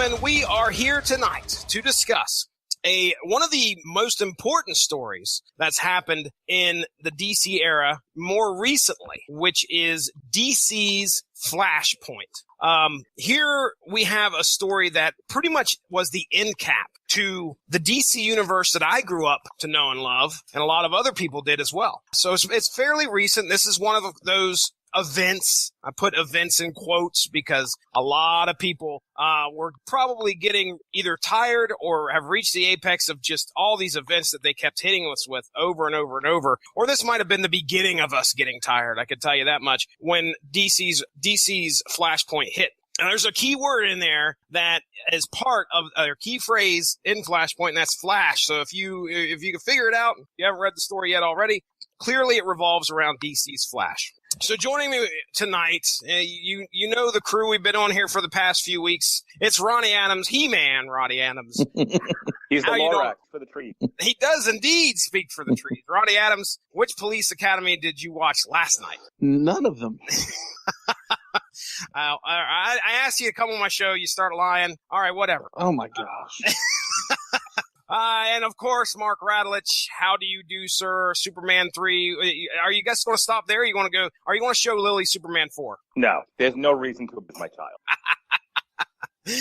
gentlemen, we are here tonight to discuss one of the most important stories that's happened in the DC era more recently, which is DC's Flashpoint. Here we have a story that pretty much was the end cap to the DC universe that I grew up to know and love, and a lot of other people did as well. So it's fairly recent. This is one of those events. I put events in quotes because a lot of people were probably getting either tired or have reached the apex of just all these events that they kept hitting us with over and over and over. Or this might have been the beginning of us getting tired. I could tell you that much when DC's Flashpoint hit. And there's a key word in there that is part of a key phrase in Flashpoint, and that's Flash. So if you can figure it out, if you haven't read the story yet already, clearly it revolves around DC's Flash. So joining me tonight, you know the crew we've been on here for the past few weeks. It's Ronnie Adams, He-Man Ronnie Adams. He's the Lorax for the trees. He does indeed speak for the trees. Ronnie Adams, which Police Academy did you watch last night? None of them. I asked you to come on my show. You start lying. All right, whatever. Oh, my gosh. And, of course, Mark Radulich, how do you do, sir? Superman 3. Are you guys going to stop there? Are you going to show Lily Superman 4? No, there's no reason to abuse my child.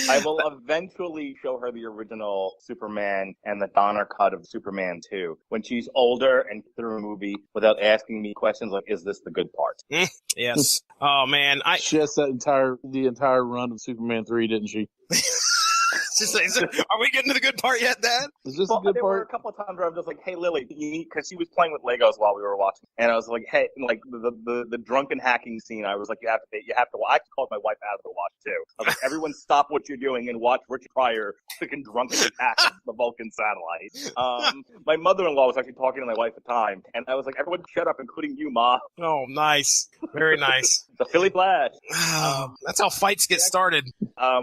I will eventually show her the original Superman and the Donner cut of Superman 2 when she's older and through a movie without asking me questions like, is this the good part? Yes. Oh, man. She has the entire run of Superman 3, didn't she? Are we getting to the good part yet, Dad? Is this a good part? There were a couple of times where I was just like, hey, Lily, because she was playing with Legos while we were watching. And I was like, hey, like the drunken hacking scene, I was like, you have to watch. I called my wife out of the watch, too. I was like, everyone stop what you're doing and watch Richard Pryor freaking drunken attack the Vulcan satellite. My mother-in-law was actually talking to my wife at the time. And I was like, everyone shut up, including you, Ma. Oh, nice. Very nice. The Philly Flash. That's how fights get started.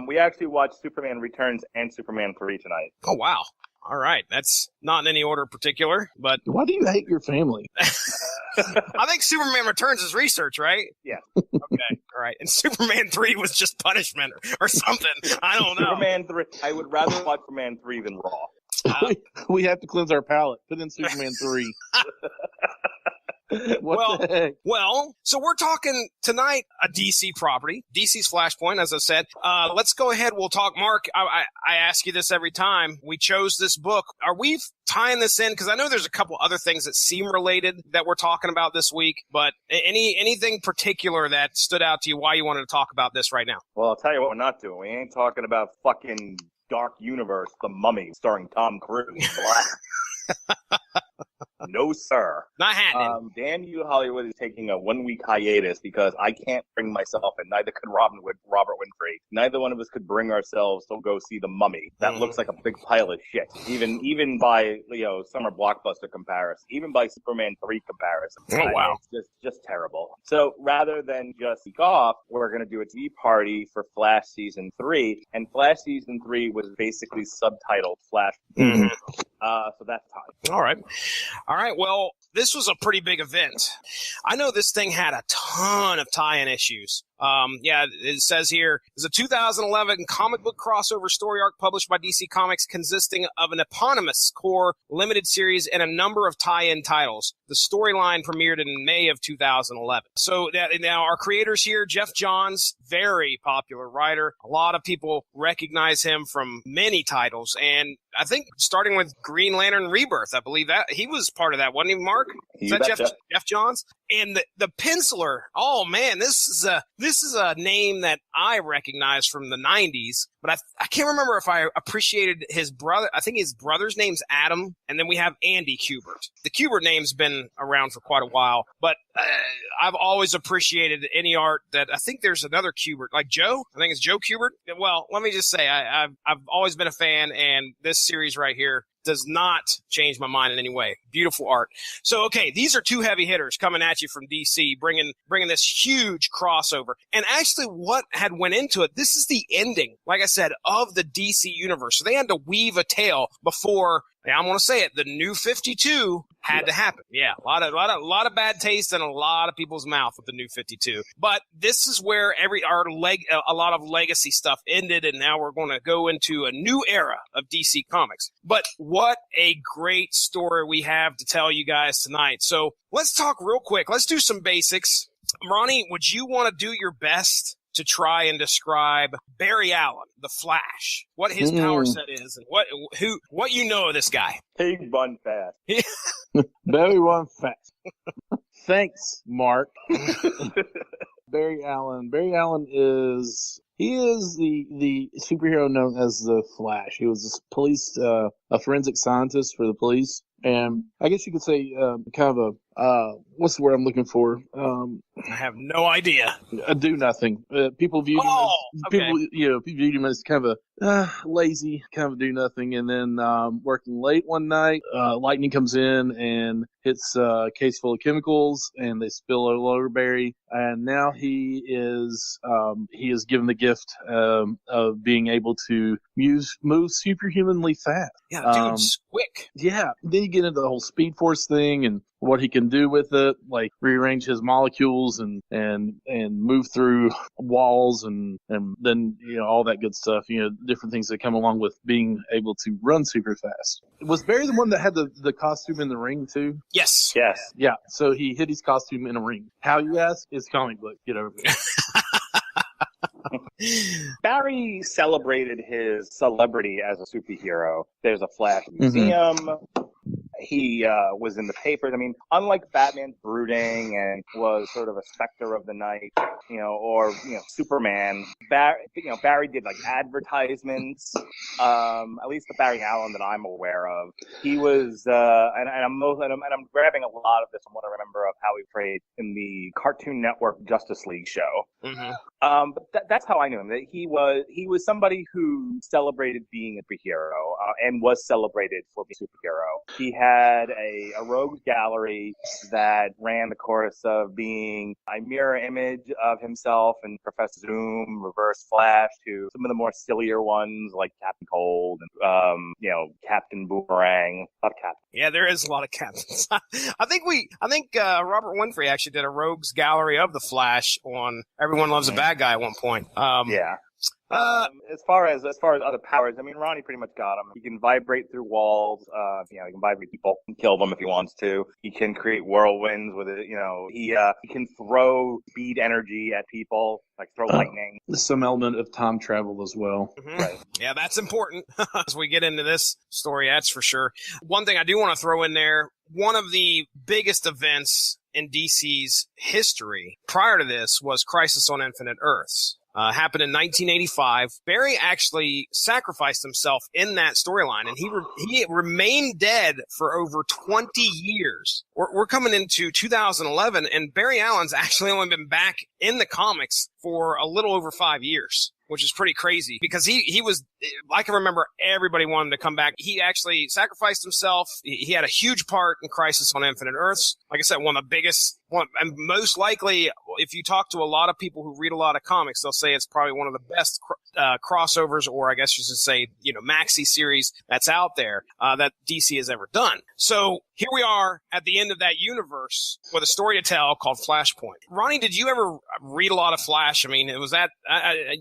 We actually watched Superman Returns and Superman 3 tonight. Oh, wow. All right. That's not in any order particular, but... Why do you hate your family? I think Superman Returns is research, right? Yeah. Okay. All right. And Superman 3 was just punishment or something. I don't know. Superman 3. I would rather watch Superman 3 than Raw. We have to cleanse our palate. Put in Superman 3. What the heck? Well, so we're talking tonight a DC property, DC's Flashpoint, as I said. Let's go ahead. We'll talk. Mark, I ask you this every time. We chose this book. Are we tying this in? Because I know there's a couple other things that seem related that we're talking about this week, but anything particular that stood out to you why you wanted to talk about this right now? Well, I'll tell you what we're not doing. We ain't talking about fucking Dark Universe, The Mummy, starring Tom Cruise. No, sir. Not happening. Dan U. Hollywood is taking a 1-week hiatus because I can't bring myself, and neither could Robert Winfrey. Neither one of us could bring ourselves to go see The Mummy. That looks like a big pile of shit. Even by summer blockbuster comparison, even by Superman 3 comparison. Oh wow, it's just terrible. So rather than just week off, we're going to do a tea party for Flash season 3, and Flash season 3 was basically subtitled Flash. So that's time. All right. Well, this was a pretty big event. I know this thing had a ton of tie-in issues. It says here, it's a 2011 comic book crossover story arc published by DC Comics consisting of an eponymous core limited series and a number of tie-in titles. The storyline premiered in May of 2011. So now our creators here, Jeff Johns, very popular writer. A lot of people recognize him from many titles. And I think starting with Green Lantern Rebirth, I believe that he was part of that, wasn't he, Mark? Is that Jeff Johns? And the penciler, oh man, this is a name that I recognize from the 90s, but I can't remember if I appreciated his brother. I think his brother's name's Adam, and then we have Andy Kubert. The Kubert name's been around for quite a while, but I've always appreciated any art that I think there's another Kubert, like Joe. I think it's Joe Kubert. Well, let me just say I've always been a fan, and this series right here does not change my mind in any way. Beautiful art. So, okay, these are two heavy hitters coming at you from DC, bringing this huge crossover. And actually what had went into it, this is the ending, like I said, of the DC universe. So they had to weave a tale before, I'm going to say it, the New 52 Had to happen. Yeah, a lot of bad taste in a lot of people's mouth with the New 52. But this is where a lot of legacy stuff ended, and now we're going to go into a new era of DC Comics. But what a great story we have to tell you guys tonight. So let's talk real quick. Let's do some basics. Ronnie, would you want to do your best to try and describe Barry Allen, the Flash, what his power set is, and what you know of this guy? He run fast. Barry run fast. Thanks, Mark. Barry Allen. Barry Allen is the superhero known as the Flash. He was a forensic scientist for the police. And I guess you could say kind of what's the word I'm looking for? I have no idea. A do nothing. People viewed him as kind of a lazy, kind of do nothing. And then working late one night, lightning comes in and hits a case full of chemicals, and they spill all over Barry. And now he is given the gift of being able to move superhumanly fast. Yeah, dude's quick. Yeah. Then you get into the whole Speed Force thing and what he can do with it, like rearrange his molecules and move through walls and then, all that good stuff, different things that come along with being able to run super fast. Was Barry the one that had the costume in the ring too? Yes. Yeah. So he hid his costume in a ring. How, you ask? It's comic book. Get over it. Barry celebrated his celebrity as a superhero. There's a Flash museum. He was in the papers. I mean, unlike Batman's brooding and was sort of a specter of the night, or Superman. Barry did like advertisements. At least the Barry Allen that I'm aware of. He was, and I'm grabbing a lot of this from what I remember of how he played in the Cartoon Network Justice League show. But that's how I knew him. That he was somebody who celebrated being a superhero and was celebrated for being a superhero. He had a rogues gallery that ran the course of being a mirror image of himself and Professor Zoom, Reverse Flash, to some of the more sillier ones like Captain Cold and Captain Boomerang. Love Captain. Yeah, there is a lot of captains. I think Robert Winfrey actually did a rogues gallery of the Flash on Everyone Loves a Bad Guy at one point. Yeah. As far as other powers, I mean, Ronnie pretty much got him. He can vibrate through walls. He can vibrate people and kill them if he wants to. He can create whirlwinds with it. He can throw speed energy at people, like throw lightning. Some element of time travel as well. Right. Yeah, that's important as we get into this story. That's for sure. One thing I do want to throw in there, one of the biggest events in DC's history prior to this was Crisis on Infinite Earths. Happened in 1985. Barry actually sacrificed himself in that storyline, and he remained dead for over 20 years. We're coming into 2011, and Barry Allen's actually only been back in the comics for a little over 5 years, which is pretty crazy because he was, I can remember everybody wanted to come back. He actually sacrificed himself. He had a huge part in Crisis on Infinite Earths. Like I said, one of the biggest, and most likely, if you talk to a lot of people who read a lot of comics, they'll say it's probably one of the best crossovers, or I guess you should say, maxi series that's out there that DC has ever done. So here we are at the end of that universe with a story to tell called Flashpoint. Ronnie, did you ever read a lot of Flash? I mean, it was that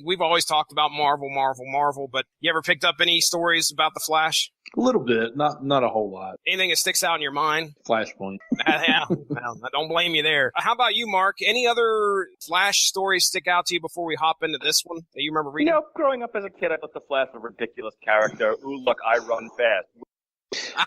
we've always talked about Marvel, but you ever picked up any stories about the Flash? A little bit, not a whole lot. Anything that sticks out in your mind? Flashpoint. Yeah, well, I don't blame you there. How about you, Mark? Any other Flash stories stick out to you before we hop into this one that you remember reading? Growing up as a kid, I thought the Flash was a ridiculous character. Ooh, look, I run fast.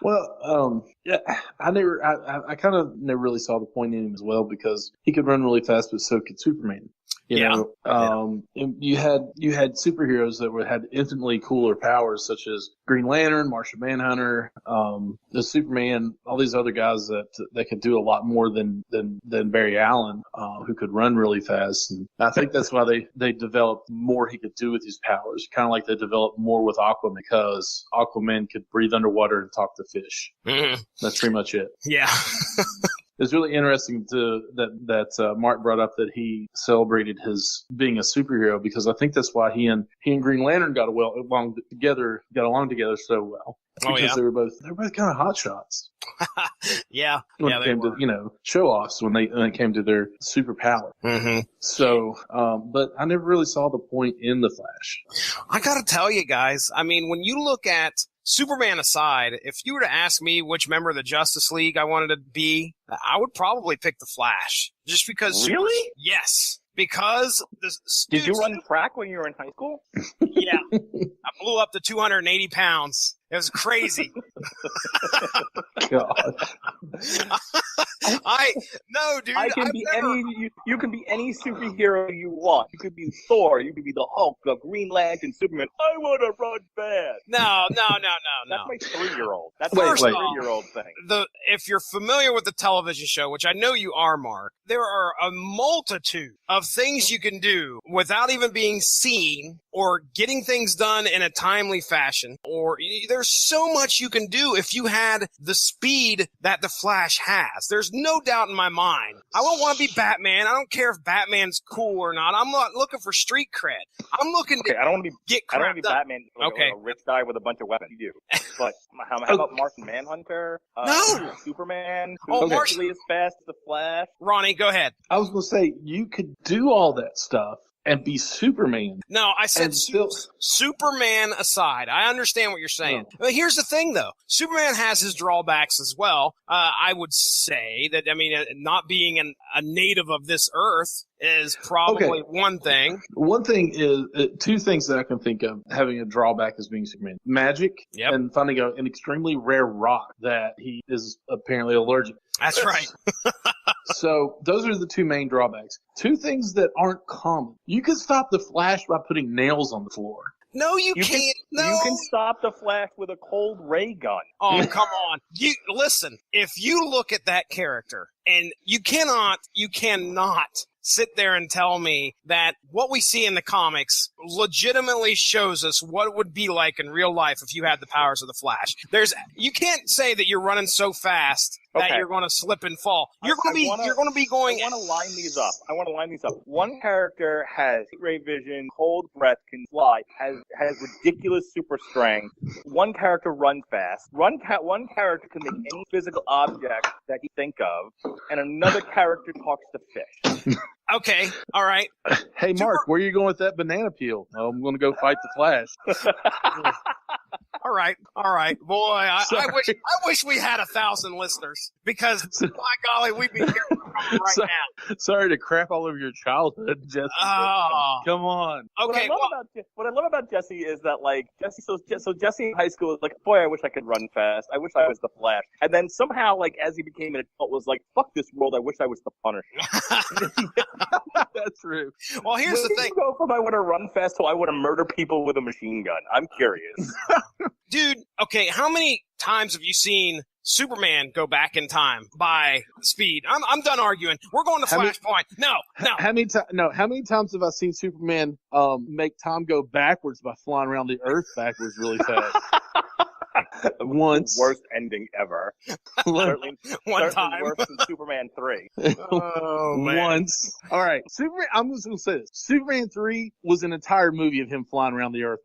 Well, yeah, I kind of never really saw the point in him as well because he could run really fast, but so could Superman. And you had superheroes that had infinitely cooler powers, such as Green Lantern, Martian Manhunter, the Superman, all these other guys that could do a lot more than Barry Allen, who could run really fast. And I think that's why they developed more he could do with his powers, kind of like they developed more with Aquaman, because Aquaman could breathe underwater and talk to fish. Mm-hmm. That's pretty much it. Yeah. It's really interesting that Mark brought up that he celebrated his being a superhero, because I think that's why he and Green Lantern got along together so well. because they were both kind of hot shots. Yeah. When it came to, show offs when they came to their superpower. Mm-hmm. So, but I never really saw the point in the Flash. I gotta tell you guys, I mean, when you look at Superman aside, if you were to ask me which member of the Justice League I wanted to be, I would probably pick the Flash. Just because. Really? Yes. Because did you run track when you were in high school? Yeah. I blew up to 280 pounds. It was crazy. God. You can be any superhero you want. You could be Thor. You could be the Hulk, the Green Lantern, Superman. I want to run fast. No. That's my 3-year-old. That's my 3-year-old thing. If you're familiar with the television show, which I know you are, Mark, there are a multitude of things you can do without even being seen or getting things done in a timely fashion. Or there's so much you can do if you had the speed that the Flash has. There's no doubt in my mind. I don't want to be Batman. I don't care if Batman's cool or not. I'm not looking for street cred. I'm looking to I don't want to get I don't want crapped to be up. Batman, like a rich guy with a bunch of weapons. You do. But how about Martian Manhunter? No! Superman? Oh, Who's actually as fast as the Flash? Ronnie, go ahead. I was going to say, you could do all that stuff and be Superman. No, I said still... Superman aside. I understand what you're saying. Oh. But here's the thing, though. Superman has his drawbacks as well. I would say that, not being a native of this earth is probably one thing. One thing is, two things that I can think of having a drawback as being Superman. Magic and finding an extremely rare rock that he is apparently allergic. That's right. So those are the two main drawbacks. Two things that aren't common. You can stop the Flash by putting nails on the floor. No, you can't. No. You can stop the Flash with a cold ray gun. Oh, come on. Listen, if you look at that character, and you cannot sit there and tell me that what we see in the comics legitimately shows us what it would be like in real life if you had the powers of the Flash. You can't say that you're running so fast that you're going to slip and fall. You're going to be going. I want to line these up. One character has ray vision, cold breath, can fly, has ridiculous super strength. One character runs fast. One character can make any physical object that you think of, and another character talks to fish. Okay, all right. Hey, Mark, where are you going with that banana peel? Oh, I'm going to go fight the Flash. All right. Boy, I wish we had 1,000 listeners because, by golly, we'd be here right now. Sorry to crap all over your childhood, Jesse. Oh. Come on. Okay. What I love about Jesse is that, like, Jesse in high school was like, boy, I wish I could run fast. I wish I was the Flash. And then somehow, like, as he became an adult, was like, fuck this world. I wish I was the Punisher. That's true. Well, here's the thing. You go from I want to run fast to I want to murder people with a machine gun. I'm curious. Dude, okay, how many times have you seen Superman go back in time by speed? I'm done arguing. We're going to Flashpoint. No. How many times have I seen Superman make time go backwards by flying around the Earth backwards really fast? Once. Worst ending ever. Certainly time. Worse than Superman 3. Oh, man. Once. All right. I'm just going to say this. Superman 3 was an entire movie of him flying around the Earth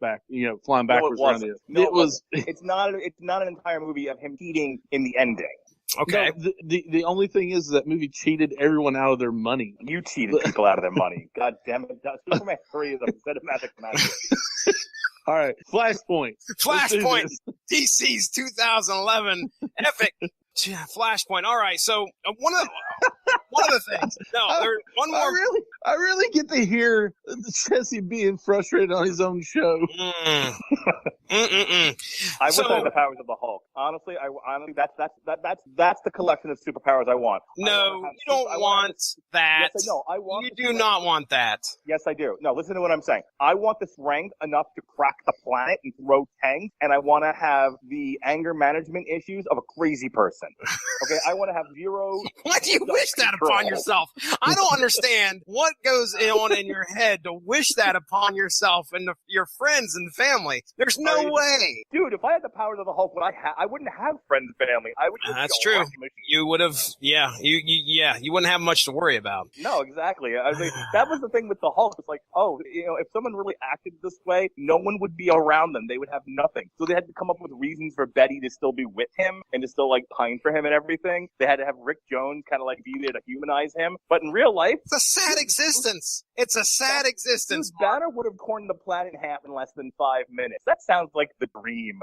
flying backwards around the Earth. No, it's not an entire movie of him cheating in the ending. Okay. No, the only thing is that movie cheated everyone out of their money. You cheated people out of their money. God damn it. Superman 3 is a cinematic masterpiece. All right, Flashpoint. DC's 2011 epic Flashpoint. All right, so one of the things. No, there's one more. Oh, I really get to hear Jesse being frustrated on his own show. I wish I had the powers of the Hulk. Honestly, that's the collection of superpowers I want. No, you don't want that. Yes, I want. You do not want that. Yes, I do. No, listen to what I'm saying. I want the strength enough to crack the planet and throw tanks, and I want to have the anger management issues of a crazy person. Okay, I want to have zero. Why do you wish that upon yourself? I don't understand what goes on in your head to wish that upon yourself and your friends and family. There's no way. Dude, if I had the powers of the Hulk, I wouldn't have friends and family. I would just That's true. You would have, you wouldn't have much to worry about. No, exactly. I mean, that was the thing with the Hulk. It's like, if someone really acted this way, no one would be around them. They would have nothing. So they had to come up with reasons for Betty to still be with him and to still, like, pine for him and everything. They had to have Rick Jones kind of, like, be there to humanize him. But in real life... It's a sad existence. It's a sad existence. Banner would have torn the planet in half in less than 5 minutes. That sounds like the dream.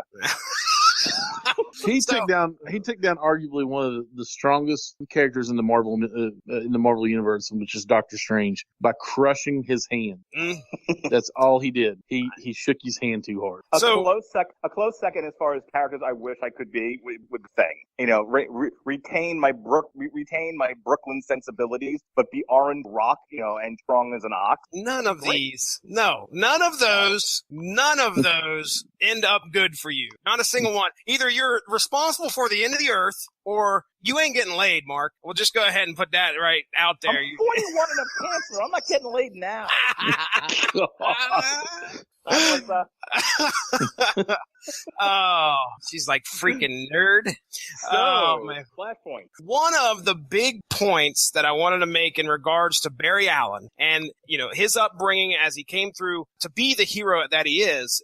He took down arguably one of the strongest characters in the Marvel universe, which is Doctor Strange, by crushing his hand. That's all he did. He shook his hand too hard. A close second as far as characters I wish I could be with the Thing. Retain my Brooklyn sensibilities, but be orange rock, and strong as an ox. None of those end up good for you. Not a single one. Either you're responsible for the end of the earth, or you ain't getting laid, Mark. We'll just go ahead and put that right out there. I'm 41 and have cancer. I'm not getting laid now. Oh, she's like freaking nerd. So, man. Flashpoint. One of the big points that I wanted to make in regards to Barry Allen and, his upbringing as he came through to be the hero that he is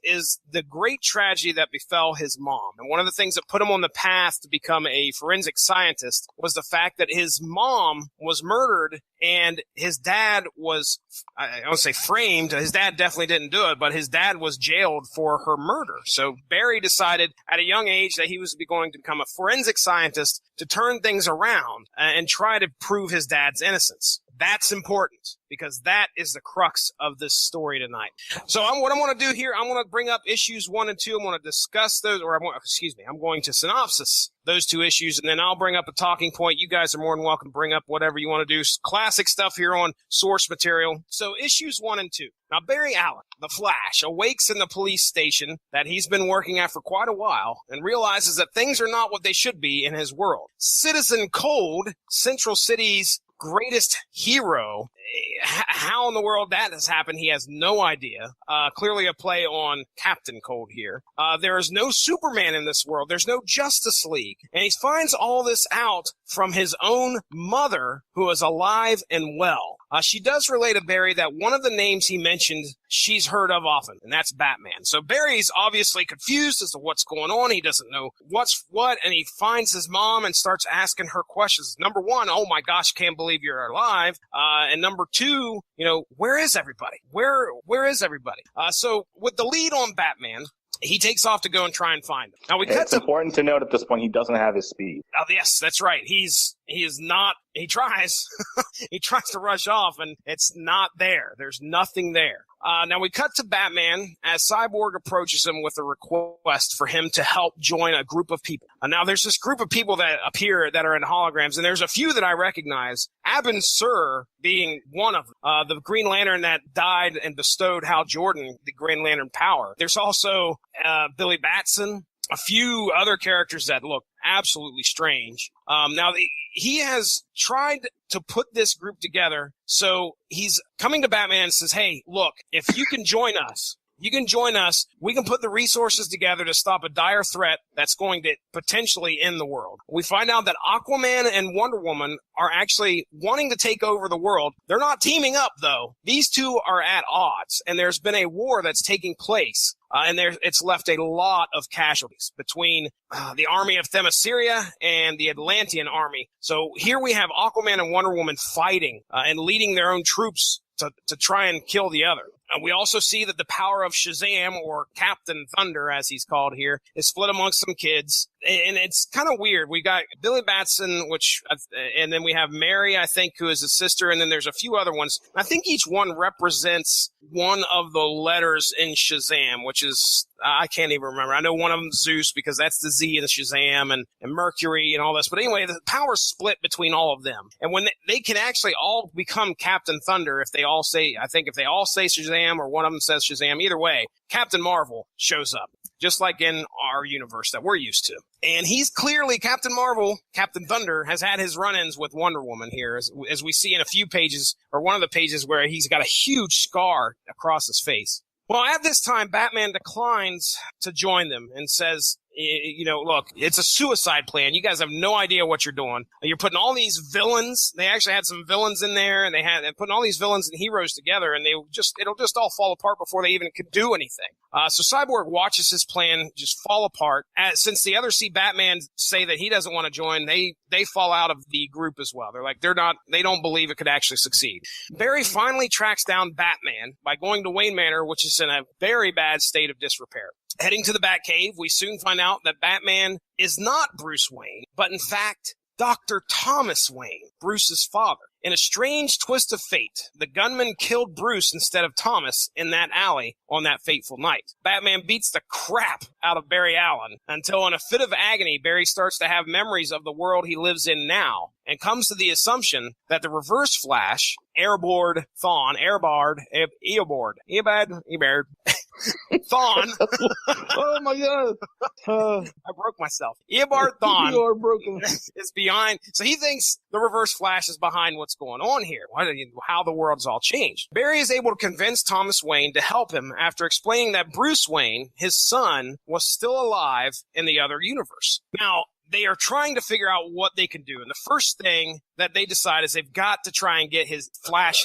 the great tragedy that befell his mom. And one of the things that put him on the path to become a forensic scientist was the fact that his mom was murdered and his dad was, I don't say framed. His dad definitely didn't do it, but his dad was jailed for her murder. So Barry decided at a young age that he was going to become a forensic scientist to turn things around and try to prove his dad's innocence. That's important because that is the crux of this story tonight. So what I want to do here, I want to bring up issues 1 and 2. I want to discuss those, I'm going to synopsis those two issues, and then I'll bring up a talking point. You guys are more than welcome to bring up whatever you want to do. Classic stuff here on source material. So issues 1 and 2. Now, Barry Allen, the Flash, awakes in the police station that he's been working at for quite a while and realizes that things are not what they should be in his world. Citizen Cold, Central City's greatest hero. How in the world that has happened, he has no idea. Clearly a play on Captain Cold here. There is no Superman in this world. There's no Justice League. And he finds all this out from his own mother, who is alive and well. She does relay to Barry that one of the names he mentioned she's heard of often, and that's Batman. So Barry's obviously confused as to what's going on. He doesn't know what's what, and he finds his mom and starts asking her questions. Number one, oh my gosh, can't believe you're alive. And number two, where is everybody? Where is everybody? So with the lead on Batman, he takes off to go and try and find him. Now it's important to note at this point he doesn't have his speed. Oh, yes, that's right. He is not. He tries. He tries to rush off, and it's not there. There's nothing there. Now we cut to Batman as Cyborg approaches him with a request for him to help join a group of people. Now there's this group of people that appear that are in holograms, and there's a few that I recognize. Abin Sur being one of them, the Green Lantern that died and bestowed Hal Jordan the Green Lantern power. There's also Billy Batson, a few other characters that look absolutely strange. Now he has tried to put this group together. So he's coming to Batman and says, hey, look, if you can join us, we can put the resources together to stop a dire threat that's going to potentially end the world. We find out that Aquaman and Wonder Woman are actually wanting to take over the world. They're not teaming up, though. These two are at odds, and there's been a war that's taking place. It's left a lot of casualties between the army of Themyscira and the Atlantean army. So here we have Aquaman and Wonder Woman fighting and leading their own troops to try and kill the other. We also see that the power of Shazam, or Captain Thunder, as he's called here, is split amongst some kids. And it's kind of weird. We got Billy Batson, and then we have Mary, I think, who is his sister, and then there's a few other ones. I think each one represents one of the letters in Shazam, which is I can't even remember. I know one of them Zeus because that's the Z in Shazam, and Mercury and all this. But anyway, the power's split between all of them. And when they can actually all become Captain Thunder if they all say, I think if they all say Shazam or one of them says Shazam, either way, Captain Marvel shows up, just like in our universe that we're used to. And he's clearly, Captain Marvel, Captain Thunder, has had his run-ins with Wonder Woman here, as we see in a few pages, or one of the pages where he's got a huge scar across his face. Well, at this time, Batman declines to join them and says, look, it's a suicide plan. You guys have no idea what you're doing. You're putting all these villains. They actually had some villains in there, and they're putting all these villains and heroes together, and it'll just all fall apart before they even could do anything. So Cyborg watches his plan just fall apart. Since the others see Batman say that he doesn't want to join, they fall out of the group as well. They're like, they don't believe it could actually succeed. Barry finally tracks down Batman by going to Wayne Manor, which is in a very bad state of disrepair. Heading to the Batcave, we soon find out that Batman is not Bruce Wayne, but in fact, Dr. Thomas Wayne, Bruce's father. In a strange twist of fate, the gunman killed Bruce instead of Thomas in that alley on that fateful night. Batman beats the crap out of Barry Allen until in a fit of agony, Barry starts to have memories of the world he lives in now and comes to the assumption that the Reverse Flash, Eobard Thawne, Thawne. Oh my God. I broke myself. Eobard Thawne. You are broken. Is behind. So he thinks the Reverse Flash is behind what's going on here. How the world's all changed. Barry is able to convince Thomas Wayne to help him after explaining that Bruce Wayne, his son, was still alive in the other universe. Now, they are trying to figure out what they can do. And the first thing that they decide is they've got to try and get his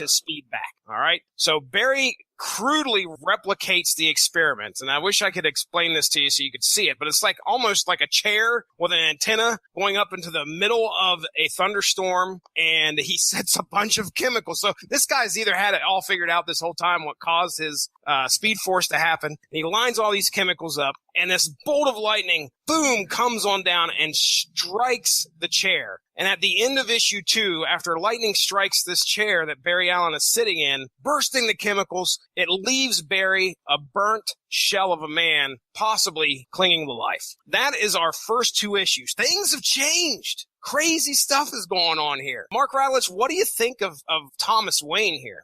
speed back. All right. So Barry crudely replicates the experiment. And I wish I could explain this to you so you could see it, but it's like almost like a chair with an antenna going up into the middle of a thunderstorm, and he sets a bunch of chemicals. So this guy's either had it all figured out this whole time, what caused his Speed Force to happen. And he lines all these chemicals up, and this bolt of lightning, boom, comes on down and strikes the chair. And at the end of issue 2, after lightning strikes this chair that Barry Allen is sitting in, bursting the chemicals, it leaves Barry a burnt shell of a man, possibly clinging to life. That is our first 2 issues. Things have changed. Crazy stuff is going on here. Mark Rylance, what do you think of Thomas Wayne here?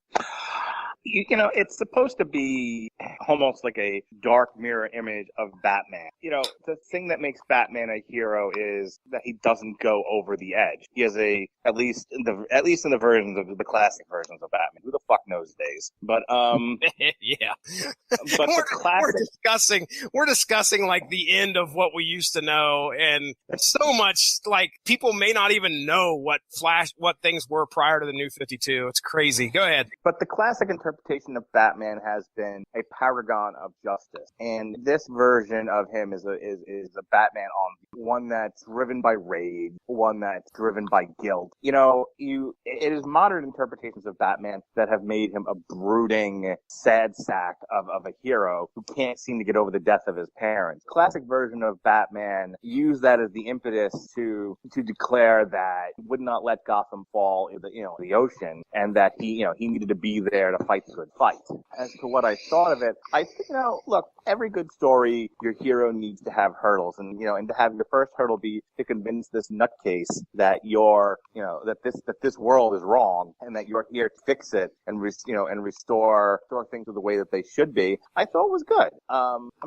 It's supposed to be almost like a dark mirror image of Batman. The thing that makes Batman a hero is that he doesn't go over the edge. He has at least in the versions of the classic versions of Batman. Who the fuck knows days? But yeah. But the classic, we're discussing like the end of what we used to know, and so much like people may not even know what things were prior to the New 52. It's crazy. Go ahead. But the classic interpretation of Batman has been a paragon of justice, and this version of him is a Batman on one that's driven by rage, one that's driven by guilt. It is modern interpretations of Batman that have made him a brooding, sad sack of a hero who can't seem to get over the death of his parents. Classic version of Batman used that as the impetus to declare that he would not let Gotham fall in the ocean, and that he needed to be there to fight the good fight. As to what I thought of it, I think, look, every good story, your hero needs to have hurdles, and to have your first hurdle be to convince this nutcase that that this world is wrong and that you're here to fix it and restore things to the way that they should be. I thought was good.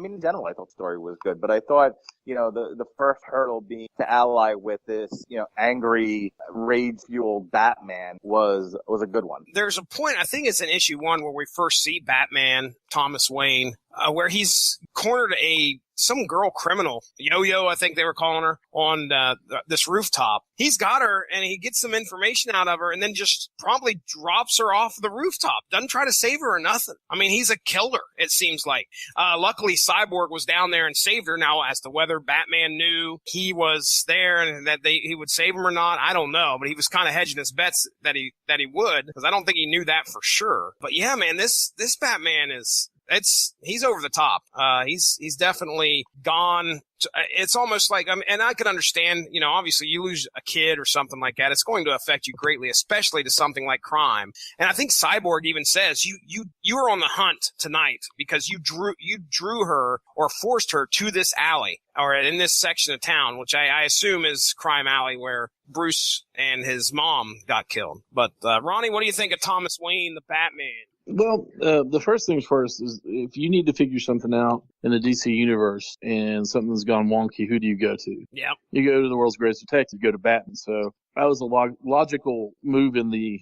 In general, I thought the story was good, but I thought the first hurdle being to ally with this angry, rage-fueled Batman was a good one. There's a point, I think it's in issue 1, where we first see Batman, Thomas Wayne, where he's cornered some girl criminal, Yo-Yo, I think they were calling her, on this rooftop. He's got her, and he gets some information out of her, and then just promptly drops her off the rooftop. Doesn't try to save her or nothing. He's a killer, it seems like. Luckily, Cyborg was down there and saved her. Now, as to whether Batman knew he was there and that he would save him or not, I don't know. But he was kind of hedging his bets that he would, because I don't think he knew that for sure. But yeah, man, this Batman is he's over the top. He's definitely gone. It's almost like, and I can understand, obviously you lose a kid or something like that. It's going to affect you greatly, especially to something like crime. And I think Cyborg even says you were on the hunt tonight because you drew her or forced her to this alley or in this section of town, which I assume is Crime Alley where Bruce and his mom got killed. But, Ronnie, what do you think of Thomas Wayne, the Batman? Well, the first things first is if you need to figure something out in the DC universe and something's gone wonky, who do you go to? Yeah. You go to the world's greatest detective, you go to Batman. So that was a logical move in the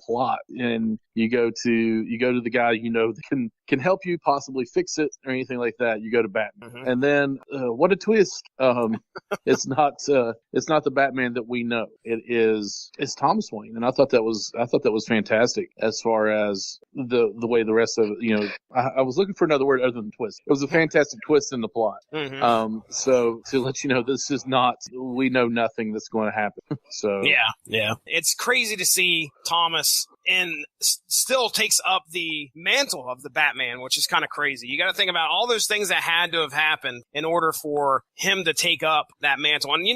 plot. And you go to the guy that can help you possibly fix it or anything like that. You go to Batman. Mm-hmm. And then what a twist. It's not the Batman that we know. It's Thomas Wayne. And I thought that was fantastic as far as the way the rest of it, I was looking for another word other than twist. It was a fantastic twist in the plot. Mm-hmm. So to let you know, this is not, we know nothing that's going to happen. So yeah. It's crazy to see Thomas and still takes up the mantle of the Batman, which is kind of crazy. You got to think about all those things that had to have happened in order for him to take up that mantle. And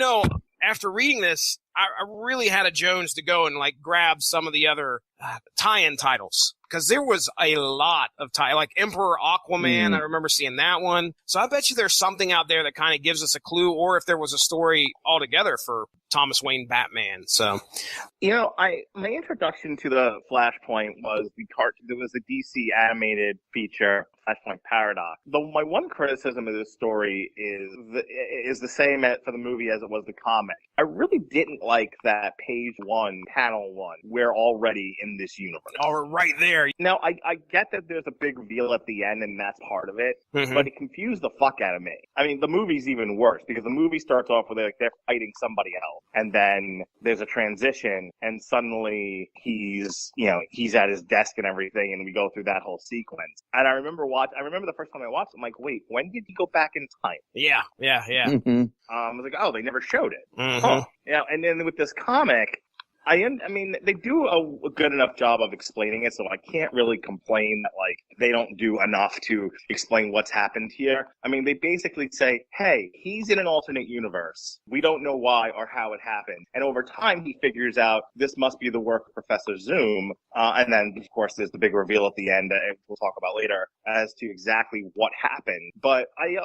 after reading this, I really had a Jones to go and grab some of the other tie-in titles because there was a lot of like Emperor Aquaman. I remember seeing that one. So I bet you there's something out there that kind of gives us a clue, or if there was a story altogether for Thomas Wayne Batman. So, my introduction to the Flashpoint was there was a DC animated feature, Flashpoint Paradox. Though my one criticism of this story is the same for the movie as it was the comic. I really didn't like that page 1, panel 1. We're already in this universe. Oh, right there. Now, I get that there's a big reveal at the end, and that's part of it, Mm-hmm. but it confused the fuck out of me. I mean, the movie's even worse, because the movie starts off with they're fighting somebody else, and then there's a transition, and suddenly he's at his desk and everything, and we go through that whole sequence. And I remember the first time I watched it, I'm like, wait, when did he go back in time? Yeah. mm-hmm. I was like, oh, they never showed it. Mm-hmm. Huh. And then with this comic, they do a good enough job of explaining it, so I can't really complain that, they don't do enough to explain what's happened here. I mean, they basically say, hey, he's in an alternate universe. We don't know why or how it happened. And over time, he figures out this must be the work of Professor Zoom. And then, of course, there's the big reveal at the end, we'll talk about later, as to exactly what happened. But I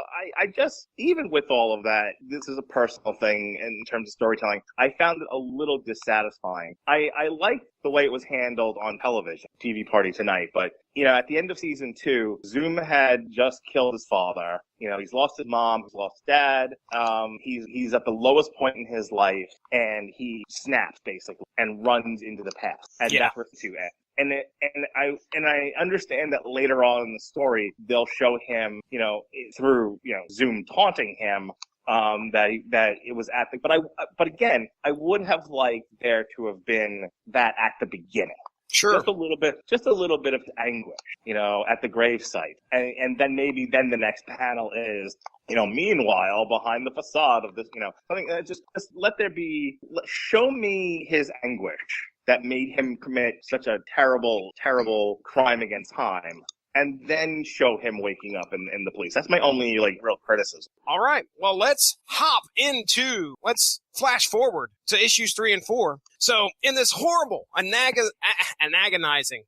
just, even with all of that, this is a personal thing in terms of storytelling, I found it a little dissatisfying. I liked the way it was handled on television, TV Party Tonight, but at the end of season 2, Zoom had just killed his father. He's lost his mom, he's lost his dad. He's at the lowest point in his life, and he snaps basically and runs into the past, and that's where to end. And I understand that later on in the story they'll show him, through Zoom taunting him, that it was but again, I would have liked there to have been that at the beginning. Sure. Just a little bit of anguish, at the gravesite. And then maybe the next panel is, meanwhile, behind the facade of this, something just show me his anguish that made him commit such a terrible, terrible crime against time. And then show him waking up in the police. That's my only, real criticism. All right. Well, let's flash forward to issues 3 and 4. So, in this horrible, agonizing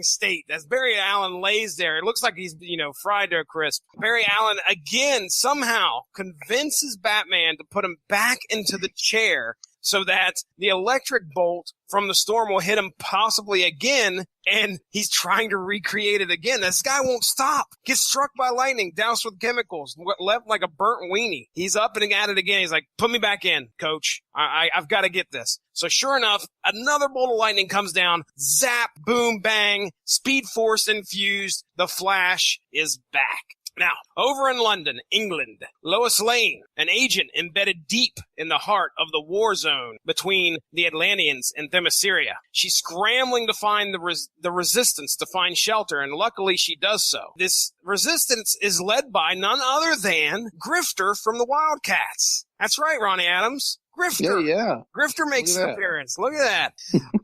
state, as Barry Allen lays there, it looks like he's, fried to a crisp. Barry Allen, again, somehow convinces Batman to put him back into the chair so that the electric bolt from the storm will hit him possibly again, and he's trying to recreate it again. This guy won't stop. Gets struck by lightning, doused with chemicals, left like a burnt weenie. He's up and at it again. He's like, put me back in, coach. I've got to get this. So sure enough, another bolt of lightning comes down. Zap, boom, bang, Speed Force infused. The Flash is back. Now, over in London, England, Lois Lane, an agent embedded deep in the heart of the war zone between the Atlanteans and Themyscira. She's scrambling to find the resistance to find shelter, and luckily she does so. This resistance is led by none other than Grifter from the Wildcats. That's right, Ronnie Adams. Grifter. Yeah. Grifter makes an appearance. Look at that.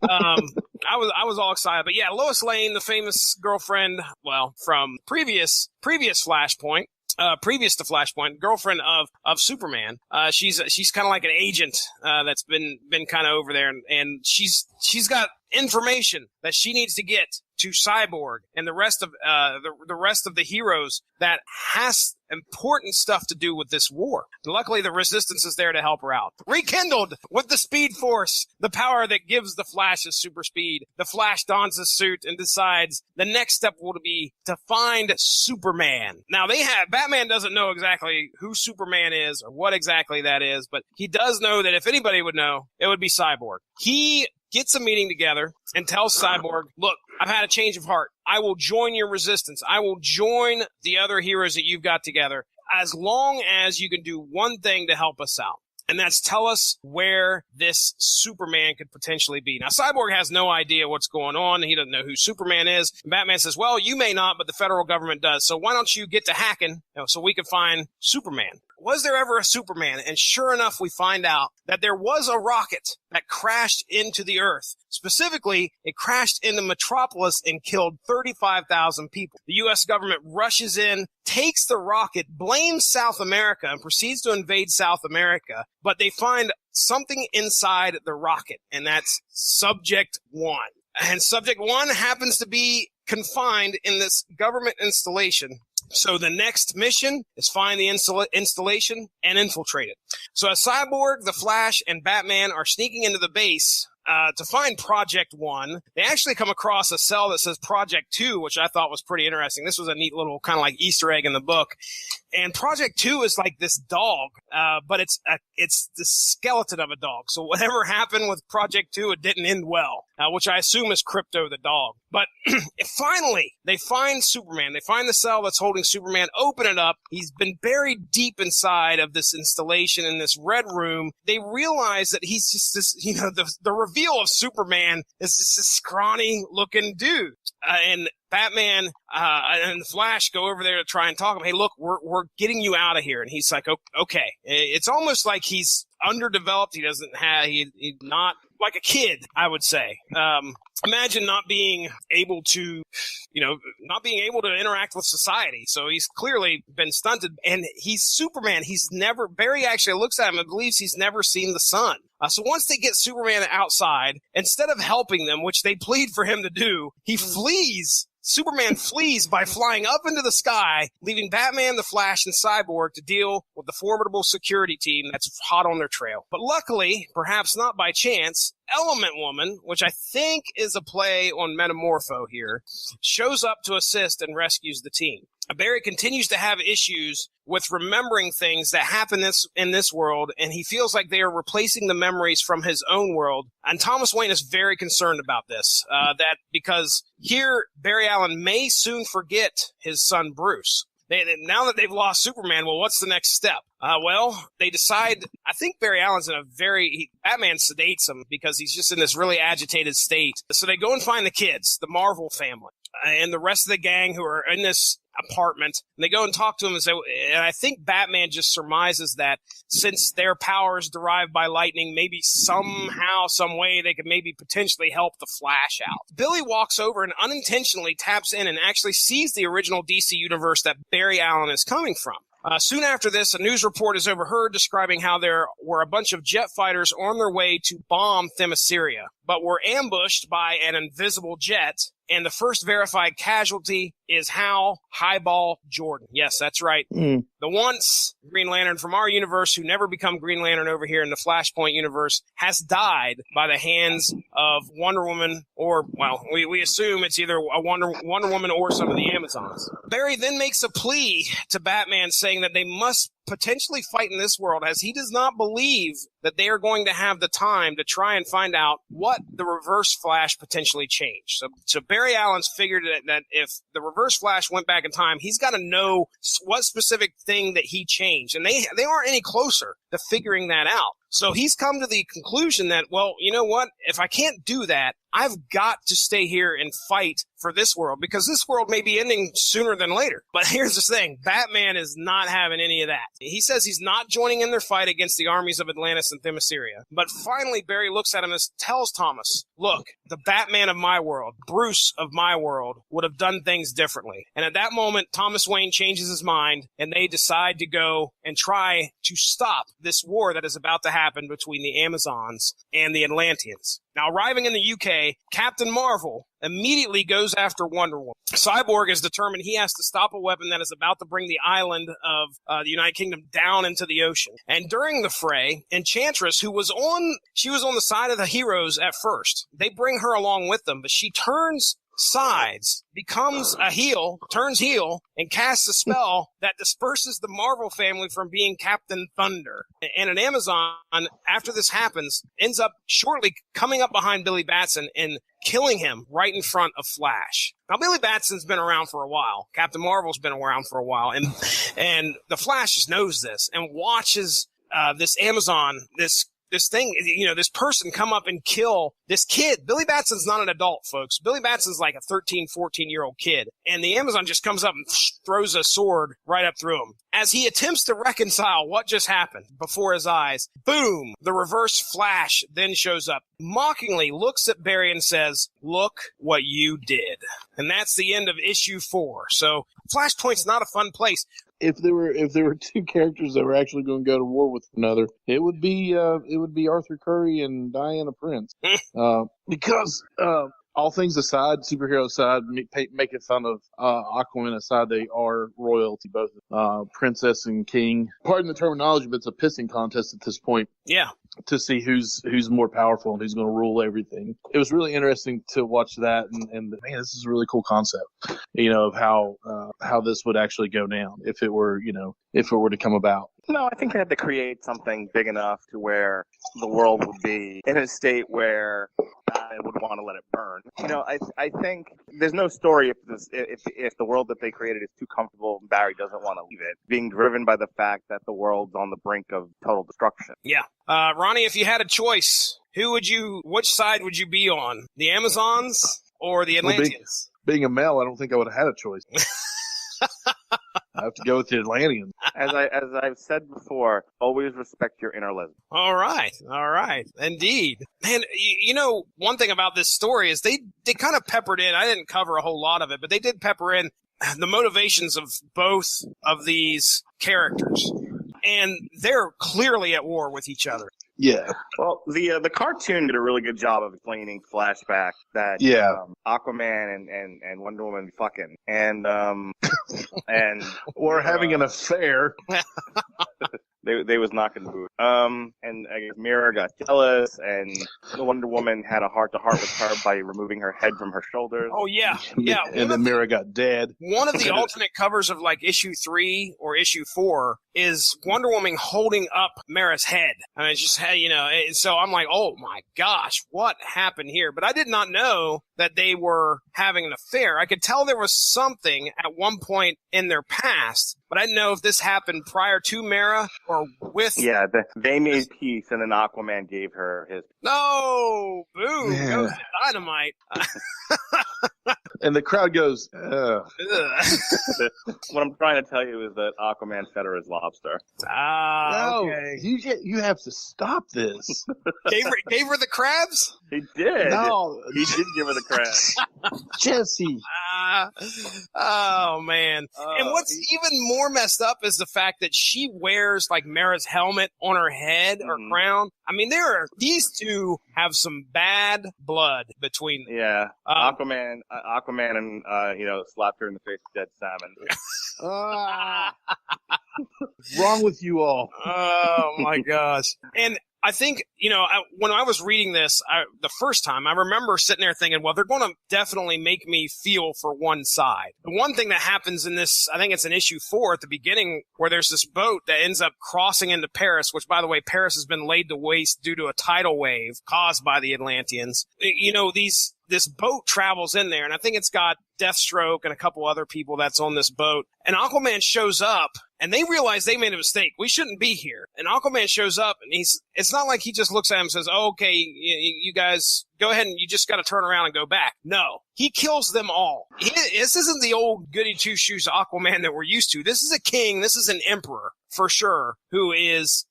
I was all excited. But yeah, Lois Lane, the famous girlfriend, well, from previous Flashpoint, previous to Flashpoint, girlfriend of Superman. She's kind of like an agent that's been kind of over there, and she's got information that she needs to get to Cyborg and the rest of the rest of the heroes that has important stuff to do with this war. And luckily, the Resistance is there to help her out. Rekindled with the Speed Force, the power that gives the Flash his super speed. The Flash dons his suit and decides the next step will be to find Superman. Now, Batman doesn't know exactly who Superman is or what exactly that is, but he does know that if anybody would know, it would be Cyborg. He gets a meeting together and tells Cyborg, look, I've had a change of heart. I will join your Resistance. I will join the other heroes that you've got together as long as you can do one thing to help us out. And that's tell us where this Superman could potentially be. Now, Cyborg has no idea what's going on. He doesn't know who Superman is. And Batman says, well, you may not, but the federal government does. So why don't you get to hacking so we can find Superman? Was there ever a Superman? And sure enough, we find out that there was a rocket that crashed into the Earth. Specifically, it crashed into Metropolis and killed 35,000 people. The U.S. government rushes in, takes the rocket, blames South America, and proceeds to invade South America. But they find something inside the rocket, and that's Subject 1. And Subject 1 happens to be confined in this government installation. So the next mission is find the installation and infiltrate it. So as Cyborg, the Flash, and Batman are sneaking into the base to find Project 1, they actually come across a cell that says Project 2, which I thought was pretty interesting. This was a neat little kind of like Easter egg in the book. And Project 2 is like this dog, but it's the skeleton of a dog. So whatever happened with Project 2, it didn't end well, which I assume is Crypto the dog. But finally, they find Superman. They find the cell that's holding Superman, open it up. He's been buried deep inside of this installation in this red room. They realize that he's just this, the reveal of Superman is just this scrawny-looking dude. And Batman and the Flash go over there to try and talk to him. Hey, look, we're getting you out of here. And he's like, okay. It's almost like he's underdeveloped. He's not like a kid, I would say. Imagine not being able to interact with society. So he's clearly been stunted. And he's Superman. Barry actually looks at him and believes he's never seen the sun. So once they get Superman outside, instead of helping them, which they plead for him to do, he flees. Superman flees by flying up into the sky, leaving Batman, the Flash, and Cyborg to deal with the formidable security team that's hot on their trail. But luckily, perhaps not by chance, Element Woman, which I think is a play on Metamorpho here, shows up to assist and rescues the team. Barry continues to have issues with remembering things that happen in this world, and he feels like they are replacing the memories from his own world. And Thomas Wayne is very concerned about this, that because here Barry Allen may soon forget his son Bruce. Now that they've lost Superman, well, what's the next step? They decide, I think Barry Allen's Batman sedates him because he's just in this really agitated state. So they go and find the kids, the Marvel family, and the rest of the gang who are in this apartment, and they go and talk to him and I think Batman just surmises that since their power is derived by lightning, maybe somehow, some way they could maybe potentially help the Flash out. Billy walks over and unintentionally taps in and actually sees the original DC universe that Barry Allen is coming from. Soon after this, a news report is overheard describing how there were a bunch of jet fighters on their way to bomb Themyscira, but were ambushed by an invisible jet, and the first verified casualty is Hal Highball Jordan. Yes, that's right. The once Green Lantern from our universe, who never become Green Lantern over here in the Flashpoint universe, has died by the hands of Wonder Woman, or, well, we assume it's either a Wonder Woman or some of the Amazons. Barry then makes a plea to Batman saying that they must potentially fight in this world, as he does not believe that they are going to have the time to try and find out what the Reverse Flash potentially changed. So Barry Allen's figured that if the Reverse Flash went back in time, he's got to know what specific thing that he changed. And they aren't any closer to figuring that out. So he's come to the conclusion that, well, you know what? If I can't do that, I've got to stay here and fight for this world because this world may be ending sooner than later. But here's the thing. Batman is not having any of that. He says he's not joining in their fight against the armies of Atlantis and Themyscira. But finally, Barry looks at him and tells Thomas, look, the Batman of my world, Bruce of my world, would have done things differently. And at that moment, Thomas Wayne changes his mind and they decide to go and try to stop this war that is about to happen between the Amazons and the Atlanteans. Now, arriving in the UK, Captain Marvel immediately goes after Wonder Woman. Cyborg is determined he has to stop a weapon that is about to bring the island of the United Kingdom down into the ocean. And during the fray, Enchantress, she was on the side of the heroes at first. They bring her along with them, but she turns sides, becomes a heel, turns heel, and casts a spell that disperses the Marvel family from being Captain Thunder. And an Amazon, after this happens, ends up shortly coming up behind Billy Batson and killing him right in front of Flash. Now, Billy Batson's been around for a while. Captain Marvel's been around for a while. And the Flash just knows this and watches this Amazon, this thing, this person come up and kill this kid. Billy Batson's not an adult, folks. Billy Batson's like a 13, 14-year-old kid. And the Amazon just comes up and throws a sword right up through him. As he attempts to reconcile what just happened before his eyes, boom, the reverse Flash then shows up, mockingly looks at Barry and says, look what you did. And that's the end of issue 4. So Flashpoint's not a fun place. If there were two characters that were actually going to go to war with another, it would be Arthur Curry and Diana Prince, because all things aside, superhero aside, making fun of Aquaman aside, they are royalty, both princess and king. Pardon the terminology, but it's a pissing contest at this point. Yeah. To see who's more powerful and who's going to rule everything. It was really interesting to watch that, and man, this is a really cool concept, of how this would actually go down if it were to come about. No, I think they had to create something big enough to where the world would be in a state where I would want to let it burn. I think there's no story if the world that they created is too comfortable and Barry doesn't want to leave it, being driven by the fact that the world's on the brink of total destruction. Yeah. Ronnie, if you had a choice, which side would you be on? The Amazons or the Atlanteans? Being a male, I don't think I would have had a choice. I have to go with the Atlanteans. As I've said before, always respect your inner lesbian. All right. Indeed. Man, one thing about this story is they kind of peppered in, I didn't cover a whole lot of it, but they did pepper in the motivations of both of these characters. And they're clearly at war with each other. Yeah. Well, the cartoon did a really good job of explaining flashback that Aquaman and Wonder Woman fucking and or having an affair. They was knocking the boot. And I guess Mira got jealous, and Wonder Woman had a heart-to-heart with her by removing her head from her shoulders. Oh, yeah. And then Mira got dead. One of the alternate covers of, issue 3 or issue 4 is Wonder Woman holding up Mira's head. I mean, it's just, so I'm like, oh, my gosh, what happened here? But I did not know that they were having an affair. I could tell there was something at one point in their past, but I didn't know if this happened prior to Mira or with. Yeah, they made peace, and then Aquaman gave her his. No, boom, goes the dynamite. And the crowd goes, What I'm trying to tell you is that Aquaman fed her his lobster. No, okay. You have to stop this. Gave her the crabs? He did. No. He did give her the crabs. Jesse. Oh, man. And what's even more messed up is the fact that she wears, Mara's helmet on her head or crown. I mean, these two have some bad blood between them. Yeah. Aquaman and, slapped her in the face with dead salmon. What's wrong with you all? Oh, my gosh. And I think, when I was reading this the first time, I remember sitting there thinking, well, they're going to definitely make me feel for one side. The one thing that happens in this, I think it's in issue 4 at the beginning, where there's this boat that ends up crossing into Paris, which, by the way, Paris has been laid to waste due to a tidal wave caused by the Atlanteans. This boat travels in there, and I think it's got Deathstroke and a couple other people that's on this boat. And Aquaman shows up, and they realize they made a mistake. We shouldn't be here. And Aquaman shows up, and it's not like he just looks at him and says, oh, okay, you guys go ahead and you just got to turn around and go back. No, he kills them all. This isn't the old goody two-shoes Aquaman that we're used to. This is a king. This is an emperor for sure, who is,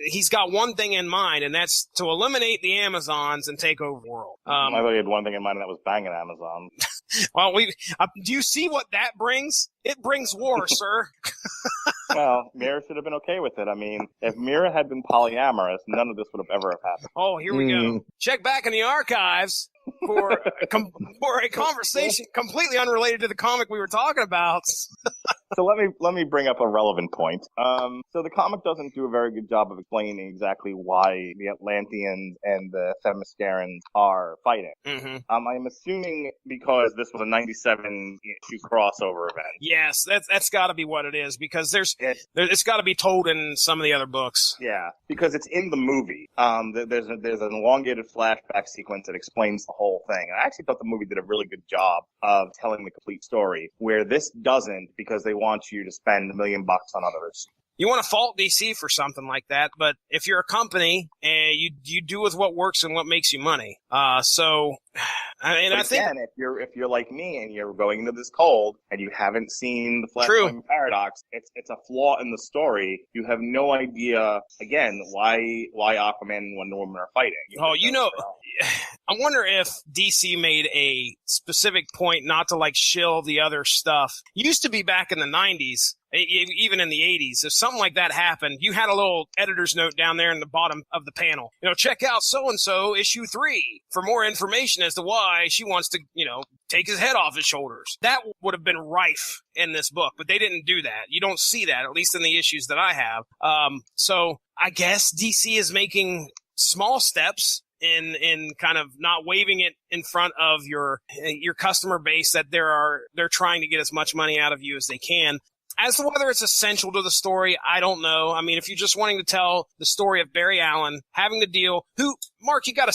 he's got one thing in mind, and that's to eliminate the Amazons and take over the world. I thought he had one thing in mind, and that was banging Amazon. Well, do you see what that brings? It brings war, sir. Well, Mira should have been okay with it. I mean, if Mira had been polyamorous, none of this would have ever happened. Oh, here we go. Check back in the archives for a conversation completely unrelated to the comic we were talking about. So let me bring up a relevant point. So the comic doesn't do a very good job of explaining exactly why the Atlanteans and the Themyscirans are fighting. Mm-hmm. I'm assuming because this was a 97 issue crossover event. Yes, that's got to be what it is, because it's got to be told in some of the other books. Yeah, because it's in the movie. There's an elongated flashback sequence that explains the whole thing. And I actually thought the movie did a really good job of telling the complete story, where this doesn't, because they want you to spend $1 million on others. You want to fault DC for something like that, but if you're a company and you do with what works and what makes you money. I think if you're like me and you're going into this cold and you haven't seen the Flashpoint paradox, it's a flaw in the story. You have no idea again why Aquaman and Wonder Woman are fighting. I wonder if DC made a specific point not to shill the other stuff. It used to be back in the 90s. Even in the 80s, if something like that happened, you had a little editor's note down there in the bottom of the panel. Check out so-and-so issue 3 for more information as to why she wants to, take his head off his shoulders. That would have been rife in this book, but they didn't do that. You don't see that, at least in the issues that I have. So I guess DC is making small steps in kind of not waving it in front of your customer base that they're trying to get as much money out of you as they can. As to whether it's essential to the story, I don't know. I mean, if you're just wanting to tell the story of Barry Allen having to deal, Mark, you gotta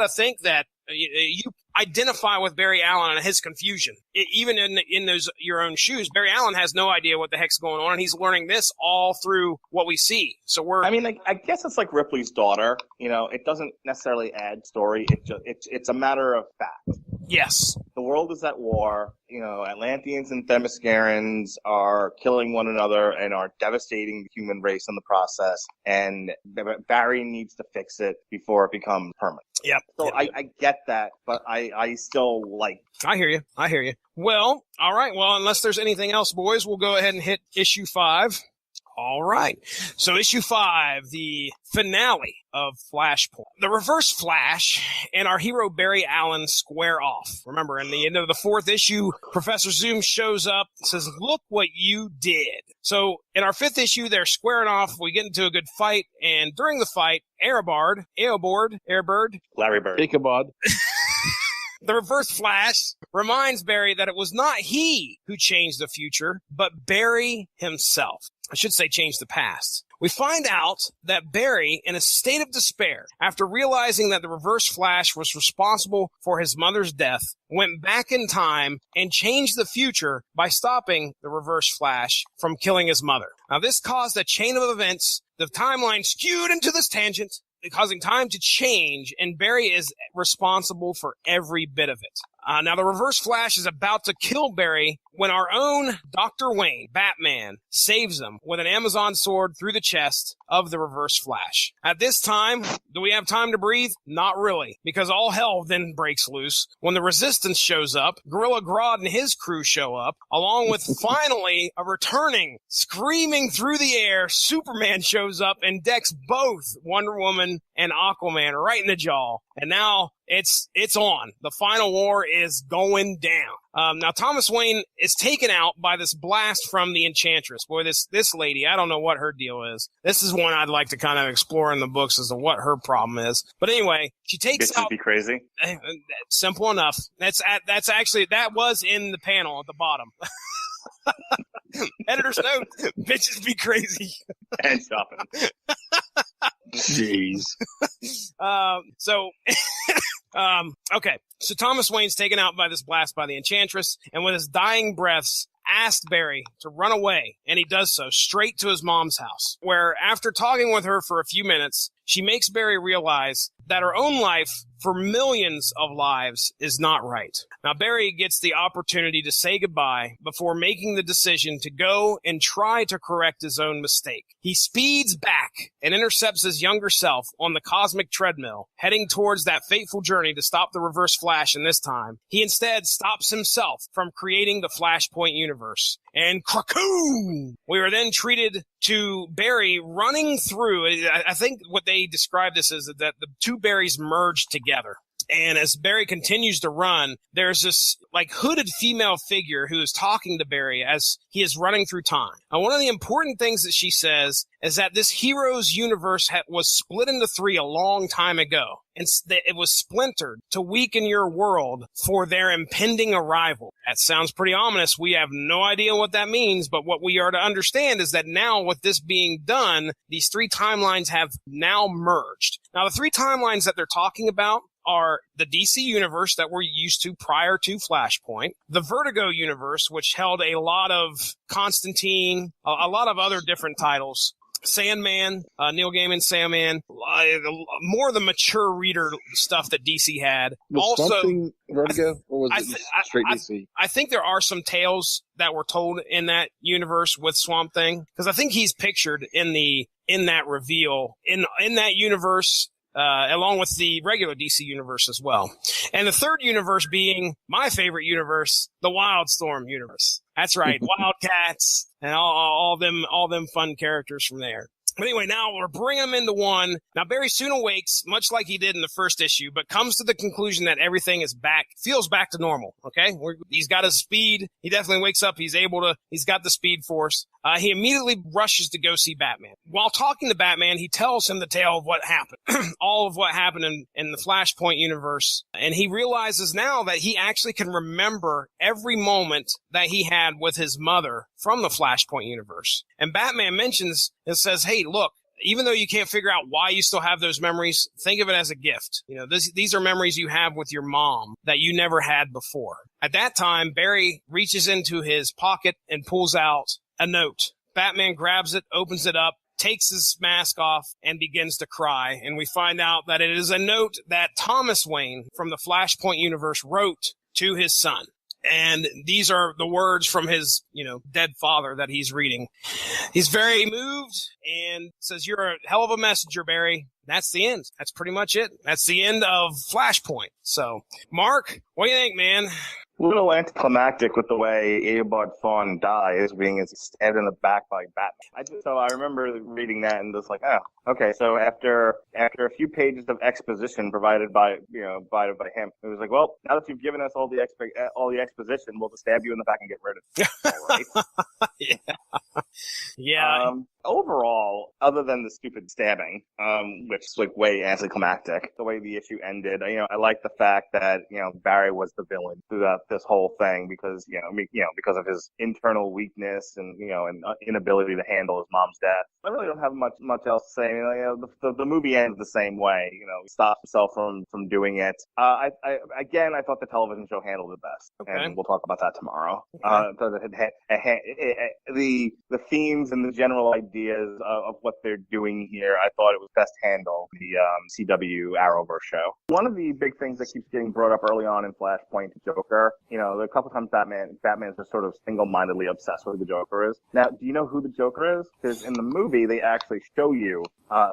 think that you identify with Barry Allen and his confusion. Even in those your own shoes, Barry Allen has no idea what the heck's going on, and he's learning this all through what we see. So I guess it's like Ripley's daughter. It doesn't necessarily add story. It's a matter of fact. Yes. The world is at war. Atlanteans and Themyscirans are killing one another and are devastating the human race in the process. And Barry needs to fix it before it becomes permanent. Yep. So I get that, but I still like. I hear you. Well, all right. Well, unless there's anything else, boys, we'll go ahead and hit issue 5. All right. So issue 5, the finale of Flashpoint. The Reverse Flash and our hero Barry Allen square off. Remember, in the end of the 4th issue, Professor Zoom shows up and says, look what you did. So in our 5th issue, they're squaring off. We get into a good fight. And during the fight, Airbird, Larry Bird, Ichabod. The Reverse Flash reminds Barry that it was not he who changed the future, but Barry himself. I should say changed the past. We find out that Barry, in a state of despair, after realizing that the Reverse Flash was responsible for his mother's death, went back in time and changed the future by stopping the Reverse Flash from killing his mother. Now, this caused a chain of events. The timeline skewed into this tangent, causing time to change, and Barry is responsible for every bit of it. Now, the Reverse Flash is about to kill Barry when our own Dr. Wayne, Batman, saves him with an Amazon sword through the chest of the Reverse Flash. At this time, do we have time to breathe? Not really, because all hell then breaks loose when the Resistance shows up, Gorilla Grodd and his crew show up, along with finally a returning, screaming through the air, Superman shows up and decks both Wonder Woman and Aquaman right in the jaw. And now it's on. The final war is going down. Now, Thomas Wayne is taken out by this blast from the Enchantress. Boy, this lady, I don't know what her deal is. This is one I'd like to kind of explore in the books as to what her problem is. But anyway, she takes out... Bitches be crazy? Simple enough. That was in the panel at the bottom. Editor's note, bitches be crazy. And shopping. Jeez. Okay. So Thomas Wayne's taken out by this blast by the Enchantress, and with his dying breaths, asked Barry to run away, and he does so straight to his mom's house, where after talking with her for a few minutes, she makes Barry realize that her own life for millions of lives is not right. Now, Barry gets the opportunity to say goodbye before making the decision to go and try to correct his own mistake. He speeds back and intercepts his younger self on the cosmic treadmill, heading towards that fateful journey to stop the Reverse Flash, and this time, he instead stops himself from creating the Flashpoint universe. And Krakoon! We are then treated to Barry running through. I think what they describe this as that the two Barrys merged together. And as Barry continues to run, there's this like hooded female figure who is talking to Barry as he is running through time. Now, one of the important things that she says is that this hero's universe was split into three a long time ago. And it was splintered to weaken your world for their impending arrival. That sounds pretty ominous. We have no idea what that means, but what we are to understand is that now with this being done, these three timelines have now merged. Now, the three timelines that they're talking about are the DC universe that we're used to prior to Flashpoint, the Vertigo universe, which held a lot of Constantine, a lot of other different titles, Sandman, Neil Gaiman's Sandman, more of the mature reader stuff that DC had. Was something Vertigo, or was it straight DC? I think there are some tales that were told in that universe with Swamp Thing, because I think he's pictured in that reveal in that universe. Along with the regular DC universe as well. And the third universe being my favorite universe, the Wildstorm universe. That's right. Wildcats and all them fun characters from there. But anyway, now we're bringing them into one. Now, Barry soon awakes, much like he did in the first issue, but comes to the conclusion that everything is feels back to normal, okay? He's got his speed. He definitely wakes up. He's got the speed force. He immediately rushes to go see Batman. While talking to Batman, he tells him the tale of what happened, all of what happened in the Flashpoint universe. And he realizes now that he actually can remember every moment that he had with his mother from the Flashpoint universe. And Batman mentions and says, hey, look, even though you can't figure out why you still have those memories, think of it as a gift. You know, these are memories you have with your mom that you never had before. At that time, Barry reaches into his pocket and pulls out a note. Batman grabs it, opens it up, takes his mask off, and begins to cry. And we find out that it is a note that Thomas Wayne from the Flashpoint universe wrote to his son. And these are the words from his, dead father that he's reading. He's very moved and says, "You're a hell of a messenger, Barry." That's the end. That's pretty much it. That's the end of Flashpoint. So, Mark, what do you think, man? A little anticlimactic with the way Eobard Thawne dies, being stabbed in the back by Batman. So I remember reading that and just like, oh, okay. So after a few pages of exposition provided by him, it was like, well, now that you've given us all the exposition, we'll just stab you in the back and get rid of it. All right. Yeah. Overall, other than the stupid stabbing, which is like way anticlimactic, the way the issue ended, I like the fact that Barry was the villain throughout this whole thing because because of his internal weakness and inability to handle his mom's death. I really don't have much else to say. The movie ends the same way. He stops himself from doing it. I thought the television show handled it best, and we'll talk about that tomorrow. Okay. The themes and the general ideas of what they're doing here, I thought it was best handled the CW Arrowverse show. One of the big things that keeps getting brought up early on in Flashpoint, Joker. There are a couple times Batman's just sort of single-mindedly obsessed with who the Joker is. Now, do you know who the Joker is? Because in the movie, they actually show you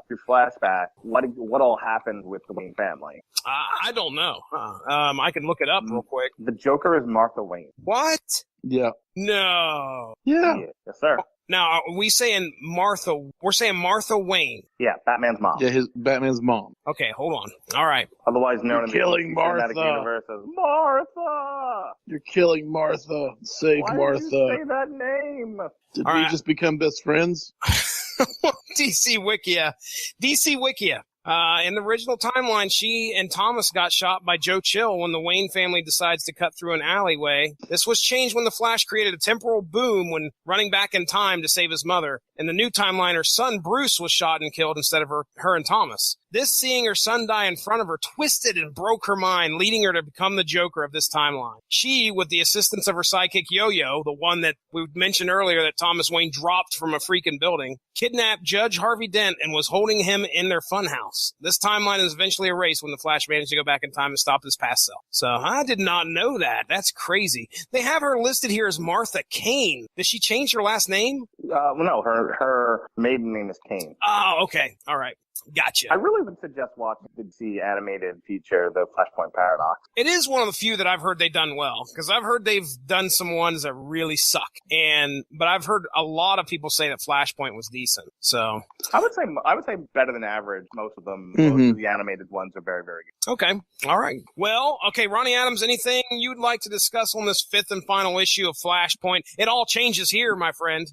through flashback what all happened with the Wayne family. I don't know. I can look it up real quick. The Joker is Martha Wayne. What? Yeah. No. Yeah. Yes, sir. Now, are we saying Martha? We're saying Martha Wayne. Yeah, Batman's mom. Yeah, Batman's mom. Okay, hold on. All right. Otherwise known in the killing Martha. universe as Martha. You're killing Martha. Save Why Martha. Did you say that name? Did we just become best friends? DC Wikia. In the original timeline, she and Thomas got shot by Joe Chill when the Wayne family decides to cut through an alleyway. This was changed when the Flash created a temporal boom when running back in time to save his mother. In the new timeline, her son Bruce was shot and killed instead of her and Thomas. This seeing her son die in front of her twisted and broke her mind, leading her to become the Joker of this timeline. She, with the assistance of her sidekick Yo-Yo, the one that we mentioned earlier that Thomas Wayne dropped from a freaking building, kidnapped Judge Harvey Dent and was holding him in their funhouse. This timeline is eventually erased when the Flash managed to go back in time and stop his past self. So I did not know that. That's crazy. They have her listed here as Martha Kane. Did she change her last name? No, her maiden name is Kane. Oh, okay. All right. Gotcha. I really would suggest watching the DC animated feature, The Flashpoint Paradox. It is one of the few that I've heard they've done well, because I've heard they've done some ones that really suck. But I've heard a lot of people say that Flashpoint was decent. So I would say better than average. Most of them, most of the animated ones are very, very good. Okay. All right. Well, okay, Ronnie Adams, anything you'd like to discuss on this fifth and final issue of Flashpoint? It all changes here, my friend.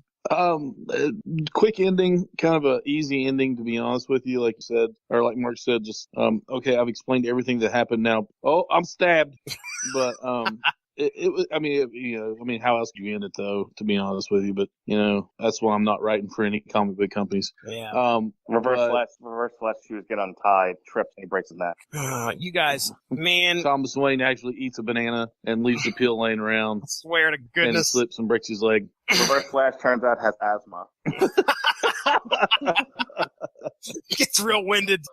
Quick ending, kind of a easy ending, to be honest with you. Like you said, or like Mark said, just okay, I've explained everything that happened now. Oh, I'm stabbed. But it was, I mean, how else do you end it though, to be honest with you? But that's why I'm not writing for any comic book companies. Yeah. Reverse Flash shoes get untied, trips, and he breaks his neck. You guys, man. Thomas Wayne actually eats a banana and leaves the peel laying around. I swear to goodness. And he slips and breaks his leg. Reverse Flash turns out has asthma. Gets real winded.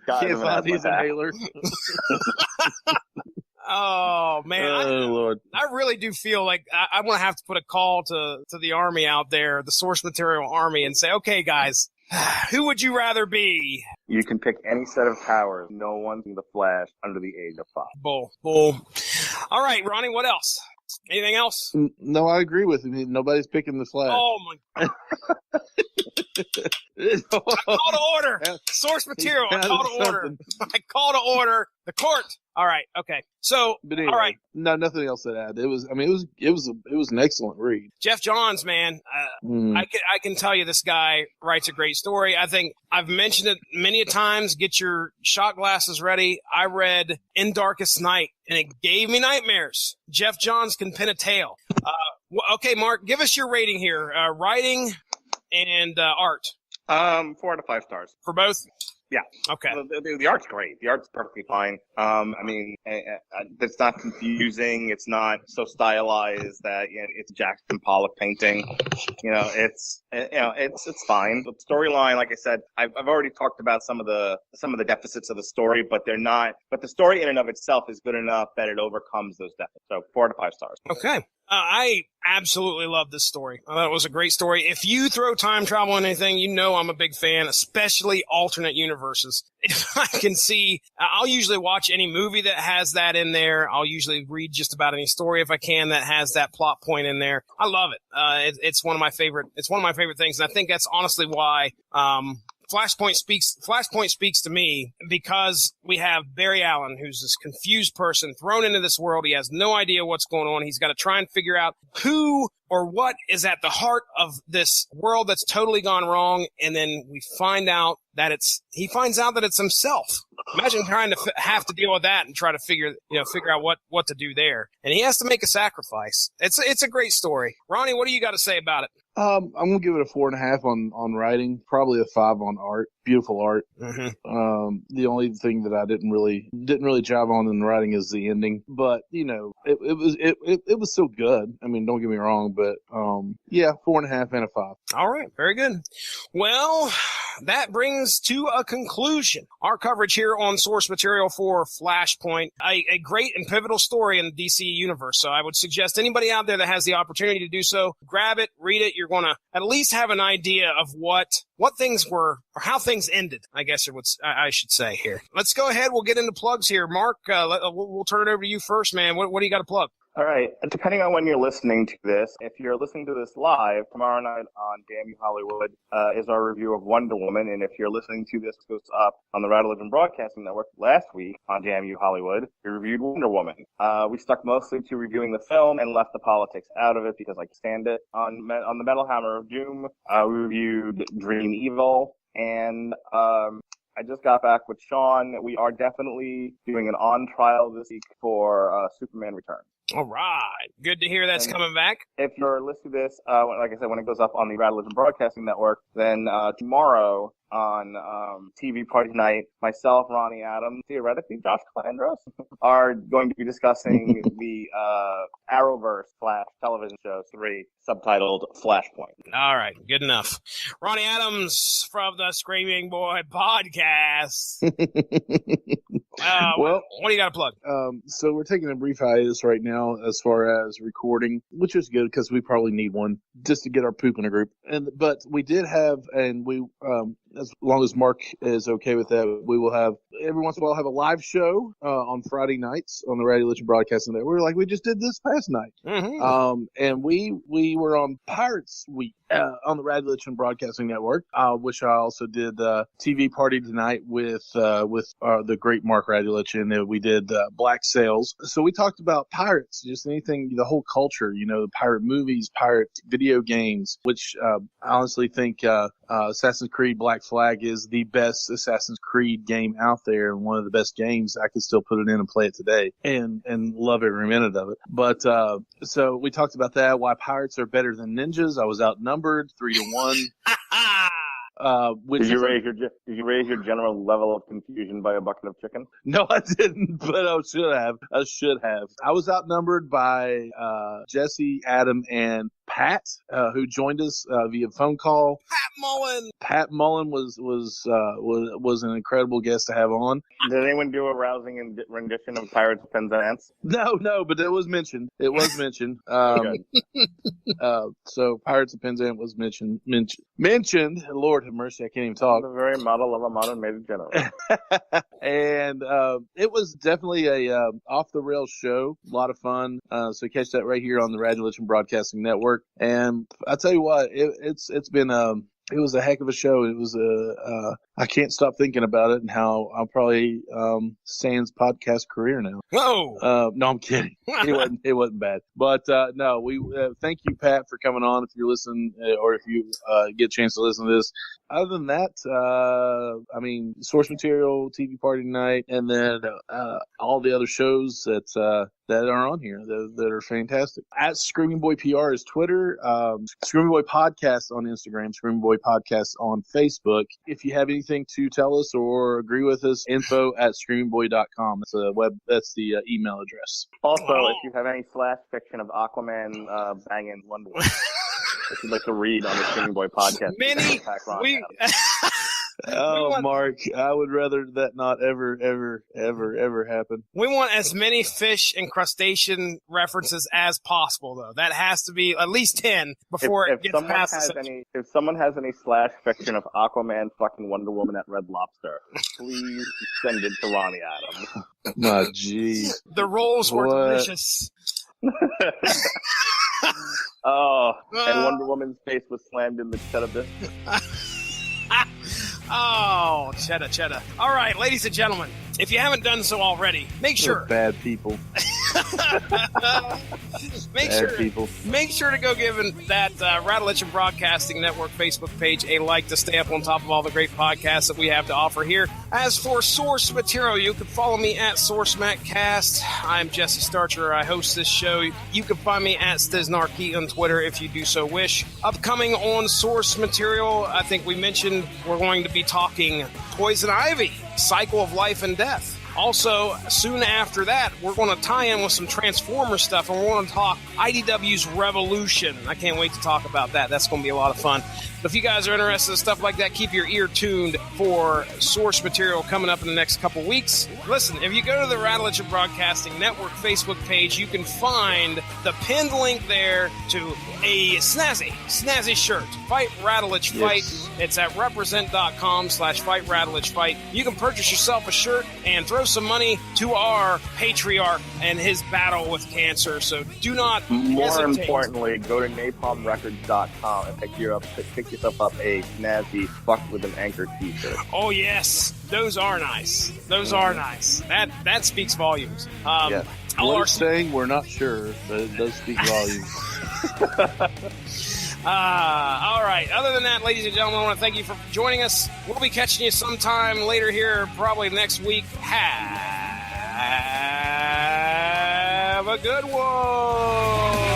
Can't find his inhaler. Oh man! Lord! I really do feel like I'm gonna have to put a call to the army out there, the source material army, and say, okay, guys, who would you rather be? You can pick any set of powers. No one's in the Flash under the age of 5. Bull. All right, Ronnie. What else? Anything else? No, I agree with you. Nobody's picking the Flash. Oh my! I call to order. Source material. I call to order. I call to order the court. All right. Okay. So, anyway, all right. No, nothing else to add. It was an excellent read. Jeff Johns, man. I can tell you this guy writes a great story. I think I've mentioned it many a times. Get your shot glasses ready. I read In Darkest Night, and it gave me nightmares. Jeff Johns can pin a tale. Okay, Mark, give us your rating here. Writing and art. 4 out of 5 stars. For both? Yeah. Okay. The art's great. The art's perfectly fine. It's not confusing. It's not so stylized that it's Jackson Pollock painting. It's fine. The storyline, like I said, I've already talked about some of the deficits of the story, but they're not. But the story in and of itself is good enough that it overcomes those deficits. So 4 out of 5 stars. Okay. I absolutely love this story. I thought it was a great story. If you throw time travel in anything, I'm a big fan, especially alternate universes. If I can see, I'll usually watch any movie that has that in there. I'll usually read just about any story if I can that has that plot point in there. I love it. It's one of my favorite things. And I think that's honestly why, Flashpoint speaks to me because we have Barry Allen, who's this confused person thrown into this world. He has no idea what's going on. He's got to try and figure out who or what is at the heart of this world that's totally gone wrong. And then we find out that he finds out that it's himself. Imagine trying to have to deal with that and try to figure out what to do there. And he has to make a sacrifice. It's a great story. Ronnie, what do you got to say about it? I'm gonna give it a 4.5 on writing, probably a 5 on art. Beautiful art. Mm-hmm. The only thing that I didn't really jive on in the writing is the ending, but it was still good. I mean, don't get me wrong, but 4.5 and a 5. All right, very good. Well, that brings to a conclusion our coverage here on source material for Flashpoint, a great and pivotal story in the DC universe. So I would suggest anybody out there that has the opportunity to do so, grab it, read it. You're going to at least have an idea of what things were or how things ended, I guess I should say here. Let's go ahead. We'll get into plugs here. Mark, we'll turn it over to you first, man. What do you got to plug? All right. Depending on when you're listening to this, if you're listening to this live, tomorrow night on Damn You Hollywood is our review of Wonder Woman. And if you're listening to this goes up on the Rattle Legend Broadcasting Network last week on Damn You Hollywood, we reviewed Wonder Woman. We stuck mostly to reviewing the film and left the politics out of it because I stand it. On the Metal Hammer of Doom, we reviewed Dream Evil. And I just got back with Sean. We are definitely doing an on trial this week for Superman Returns. All right. Good to hear that's coming back. If you're listening to this, like I said, when it goes up on the Rattle Legend Broadcasting Network, then tomorrow on TV Party Night, myself, Ronnie, Adam, theoretically Josh Calandros, are going to be discussing the Arrowverse / television show 3, subtitled Flashpoint. All right, good enough. Ronnie Adams from the Screaming Boy Podcast. Well, what do you got to plug? So we're taking a brief hiatus right now as far as recording, which is good because we probably need one just to get our poop in a group. But we did have, and we as long as Mark is okay with that, we will have every once in a while have a live show on Friday nights on the Radio Legend Broadcasting Network. We're like we just did this past night, and we were on Pirates Week on the Radio Legend Broadcasting Network, which I also did TV Party Tonight with the great Mark Radulich, and we did Black Sails. So we talked about pirates, just anything, the whole culture, the pirate movies, pirate video games, which I honestly think Assassin's Creed Black Flag is the best Assassin's Creed game out there, and one of the best games. I could still put it in and play it today and love every minute of it. But so we talked about that, why pirates are better than ninjas. I was outnumbered 3-1. Did you raise your general level of confusion by a bucket of chicken? No, I didn't, but I should have. I was outnumbered by Jesse, Adam, and Pat, who joined us via phone call. Pat Mullen was an incredible guest to have on. Did anyone do a rousing rendition of Pirates, Pens, and Ants? No, but it was mentioned. So Pirates and Pens and Ants was mentioned. Lord have mercy, I can't even talk. The very model of a modern major general. And it was definitely a off the rails show, a lot of fun. So catch that right here on the Radio Legend Broadcasting Network. And I tell you what, it's been it was a heck of a show. It was I can't stop thinking about it and how I'll probably Sans podcast career now. Whoa! No, I'm kidding. It wasn't bad. But no, we thank you, Pat, for coming on. If you're listening, or if you get a chance to listen to this. Other than that, I mean, source material, TV Party Night, and then all the other shows that are on here that are fantastic. At Screaming Boy PR is Twitter. Screaming Boy Podcast on Instagram. Screaming Boy Podcast on Facebook. If you have anything to tell us or agree with us, info@screamingboy.com. That's the email address. Also, if you have any slash fiction of Aquaman banging Wonder Woman, if you'd like to read on the Screaming Boy Podcast, Mark, I would rather that not ever happen. We want as many fish and crustacean references as possible, though. That has to be at least 10 before it gets past if someone has any slash fiction of Aquaman fucking Wonder Woman at Red Lobster, please send it to Ronnie Adams. My gee. The rolls were delicious. And Wonder Woman's face was slammed in the cheddar biscuit. Oh, cheddar. All right, ladies and gentlemen, if you haven't done so already, make sure. Bad people. Make sure to go give that Rattle Legend Broadcasting Network Facebook page a like to stay up on top of all the great podcasts that we have to offer here. As for source material, you can follow me at SourceMacCast. I'm Jesse Starcher. I host this show. You can find me at Stiznarkey on Twitter if you do so wish. Upcoming on source material, I think we mentioned we're going to be talking Poison Ivy, Cycle of Life and Death. Also, soon after that, we're going to tie in with some Transformer stuff, and we're going to talk IDW's Revolution. I can't wait to talk about that. That's going to be a lot of fun. But if you guys are interested in stuff like that, keep your ear tuned for source material coming up in the next couple weeks. Listen, if you go to the Rattle Legend Broadcasting Network Facebook page, you can find the pinned link there to a snazzy shirt. Fight Rattledge Fight. It's at represent.com/Fight Rattledge Fight. You can purchase yourself a shirt and throw some money to our patriarch and his battle with cancer. So do not hesitate. Importantly, go to napalmrecords.com and pick yourself up a snazzy fuck with an anchor t-shirt. Oh yes, those are nice. That speaks volumes. Yeah. What it's saying, we're not sure, but it does speak volumes. All right. Other than that, ladies and gentlemen, I want to thank you for joining us. We'll be catching you sometime later here, probably next week. Have Have a good one.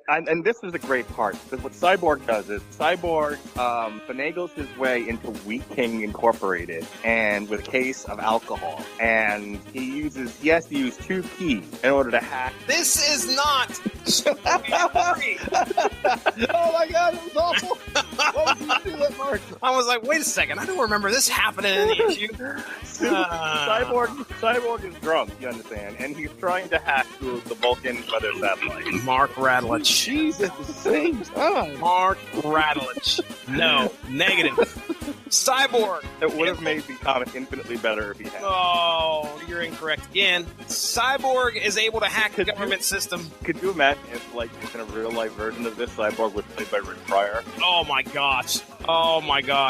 And this is the great part, because what Cyborg does is Cyborg finagles his way into Wheat King Incorporated and with a case of alcohol, and he has to use 2 keys in order to hack. This is not Superman 3. Oh my God, it was awful. Why would you do that, Mark? I was like, wait a second, I don't remember this happening in the issue. Cyborg is drunk, you understand, and he's trying to hack through the Vulcan weather satellite. Mark Radulich. Jeez, at the same time. Mark Radulich. No, negative. Cyborg. It would have made the comic infinitely better if he had. Oh, you're incorrect again. Cyborg is able to hack the government system. Could you imagine if, like, in a real-life version of this, Cyborg was played by Rick Pryor? Oh my gosh.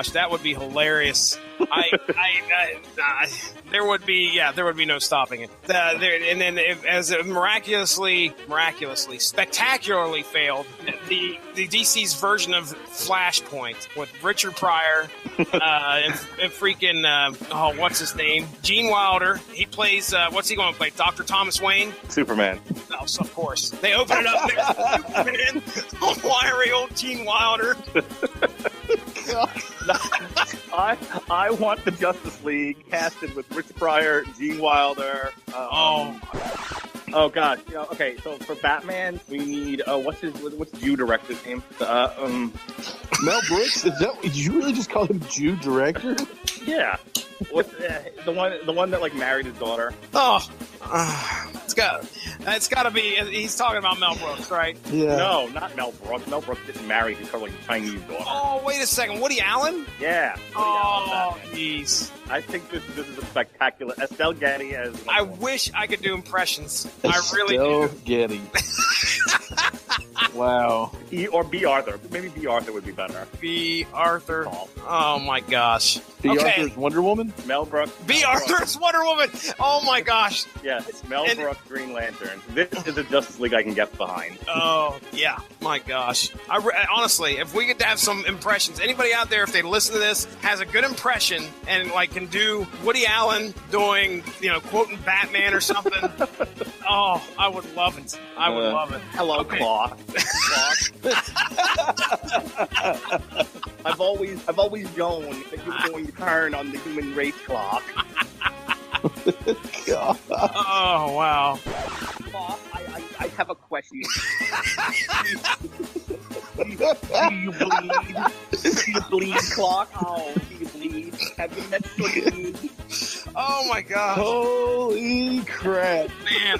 That would be hilarious. There would be no stopping it. And then, as it miraculously, spectacularly failed, the DC's version of Flashpoint with Richard Pryor and freaking what's his name? Gene Wilder. He plays what's he going to play? Dr. Thomas Wayne? Superman. Oh, of course. They open it up there. Superman, wiry old Gene Wilder. I want the Justice League casted with Rich Pryor, Gene Wilder. Oh God. You know, okay, so for Batman, we need what's Jew director's name? Mel Brooks. Did you really just call him Jew director? Yeah. What's the one that like married his daughter? It's got to be. He's talking about Mel Brooks, right? Yeah. No, not Mel Brooks. Mel Brooks didn't marry his like Chinese daughter. Oh, wait a second. Woody Allen? Yeah. Oh, jeez. I think this is a spectacular. Estelle Getty as. I wish I could do impressions. I really Estelle do. Getty. Wow. Or B. Arthur. Maybe B. Arthur would be better. B. Arthur. Oh my gosh. B. Arthur's Wonder Woman? Mel Brooks. B. Arthur's Wonder Woman. Oh my gosh. Yes, Mel Brooks, Green Lantern. This is a Justice League I can get behind. Oh, yeah. My gosh. Honestly, if we could have some impressions, anybody out there, if they listen to this, has a good impression and like can do Woody Allen doing, quoting Batman or something. Oh, I would love it. I would love it. Hello, Okay. Claw. I've always known that you were going to turn on the human race clock. God. Oh, wow. Claw, I have a question. Do you bleed? Do you bleed, Clock? Oh, do you bleed? Have you met Swing? Oh, my gosh. Holy crap. Man.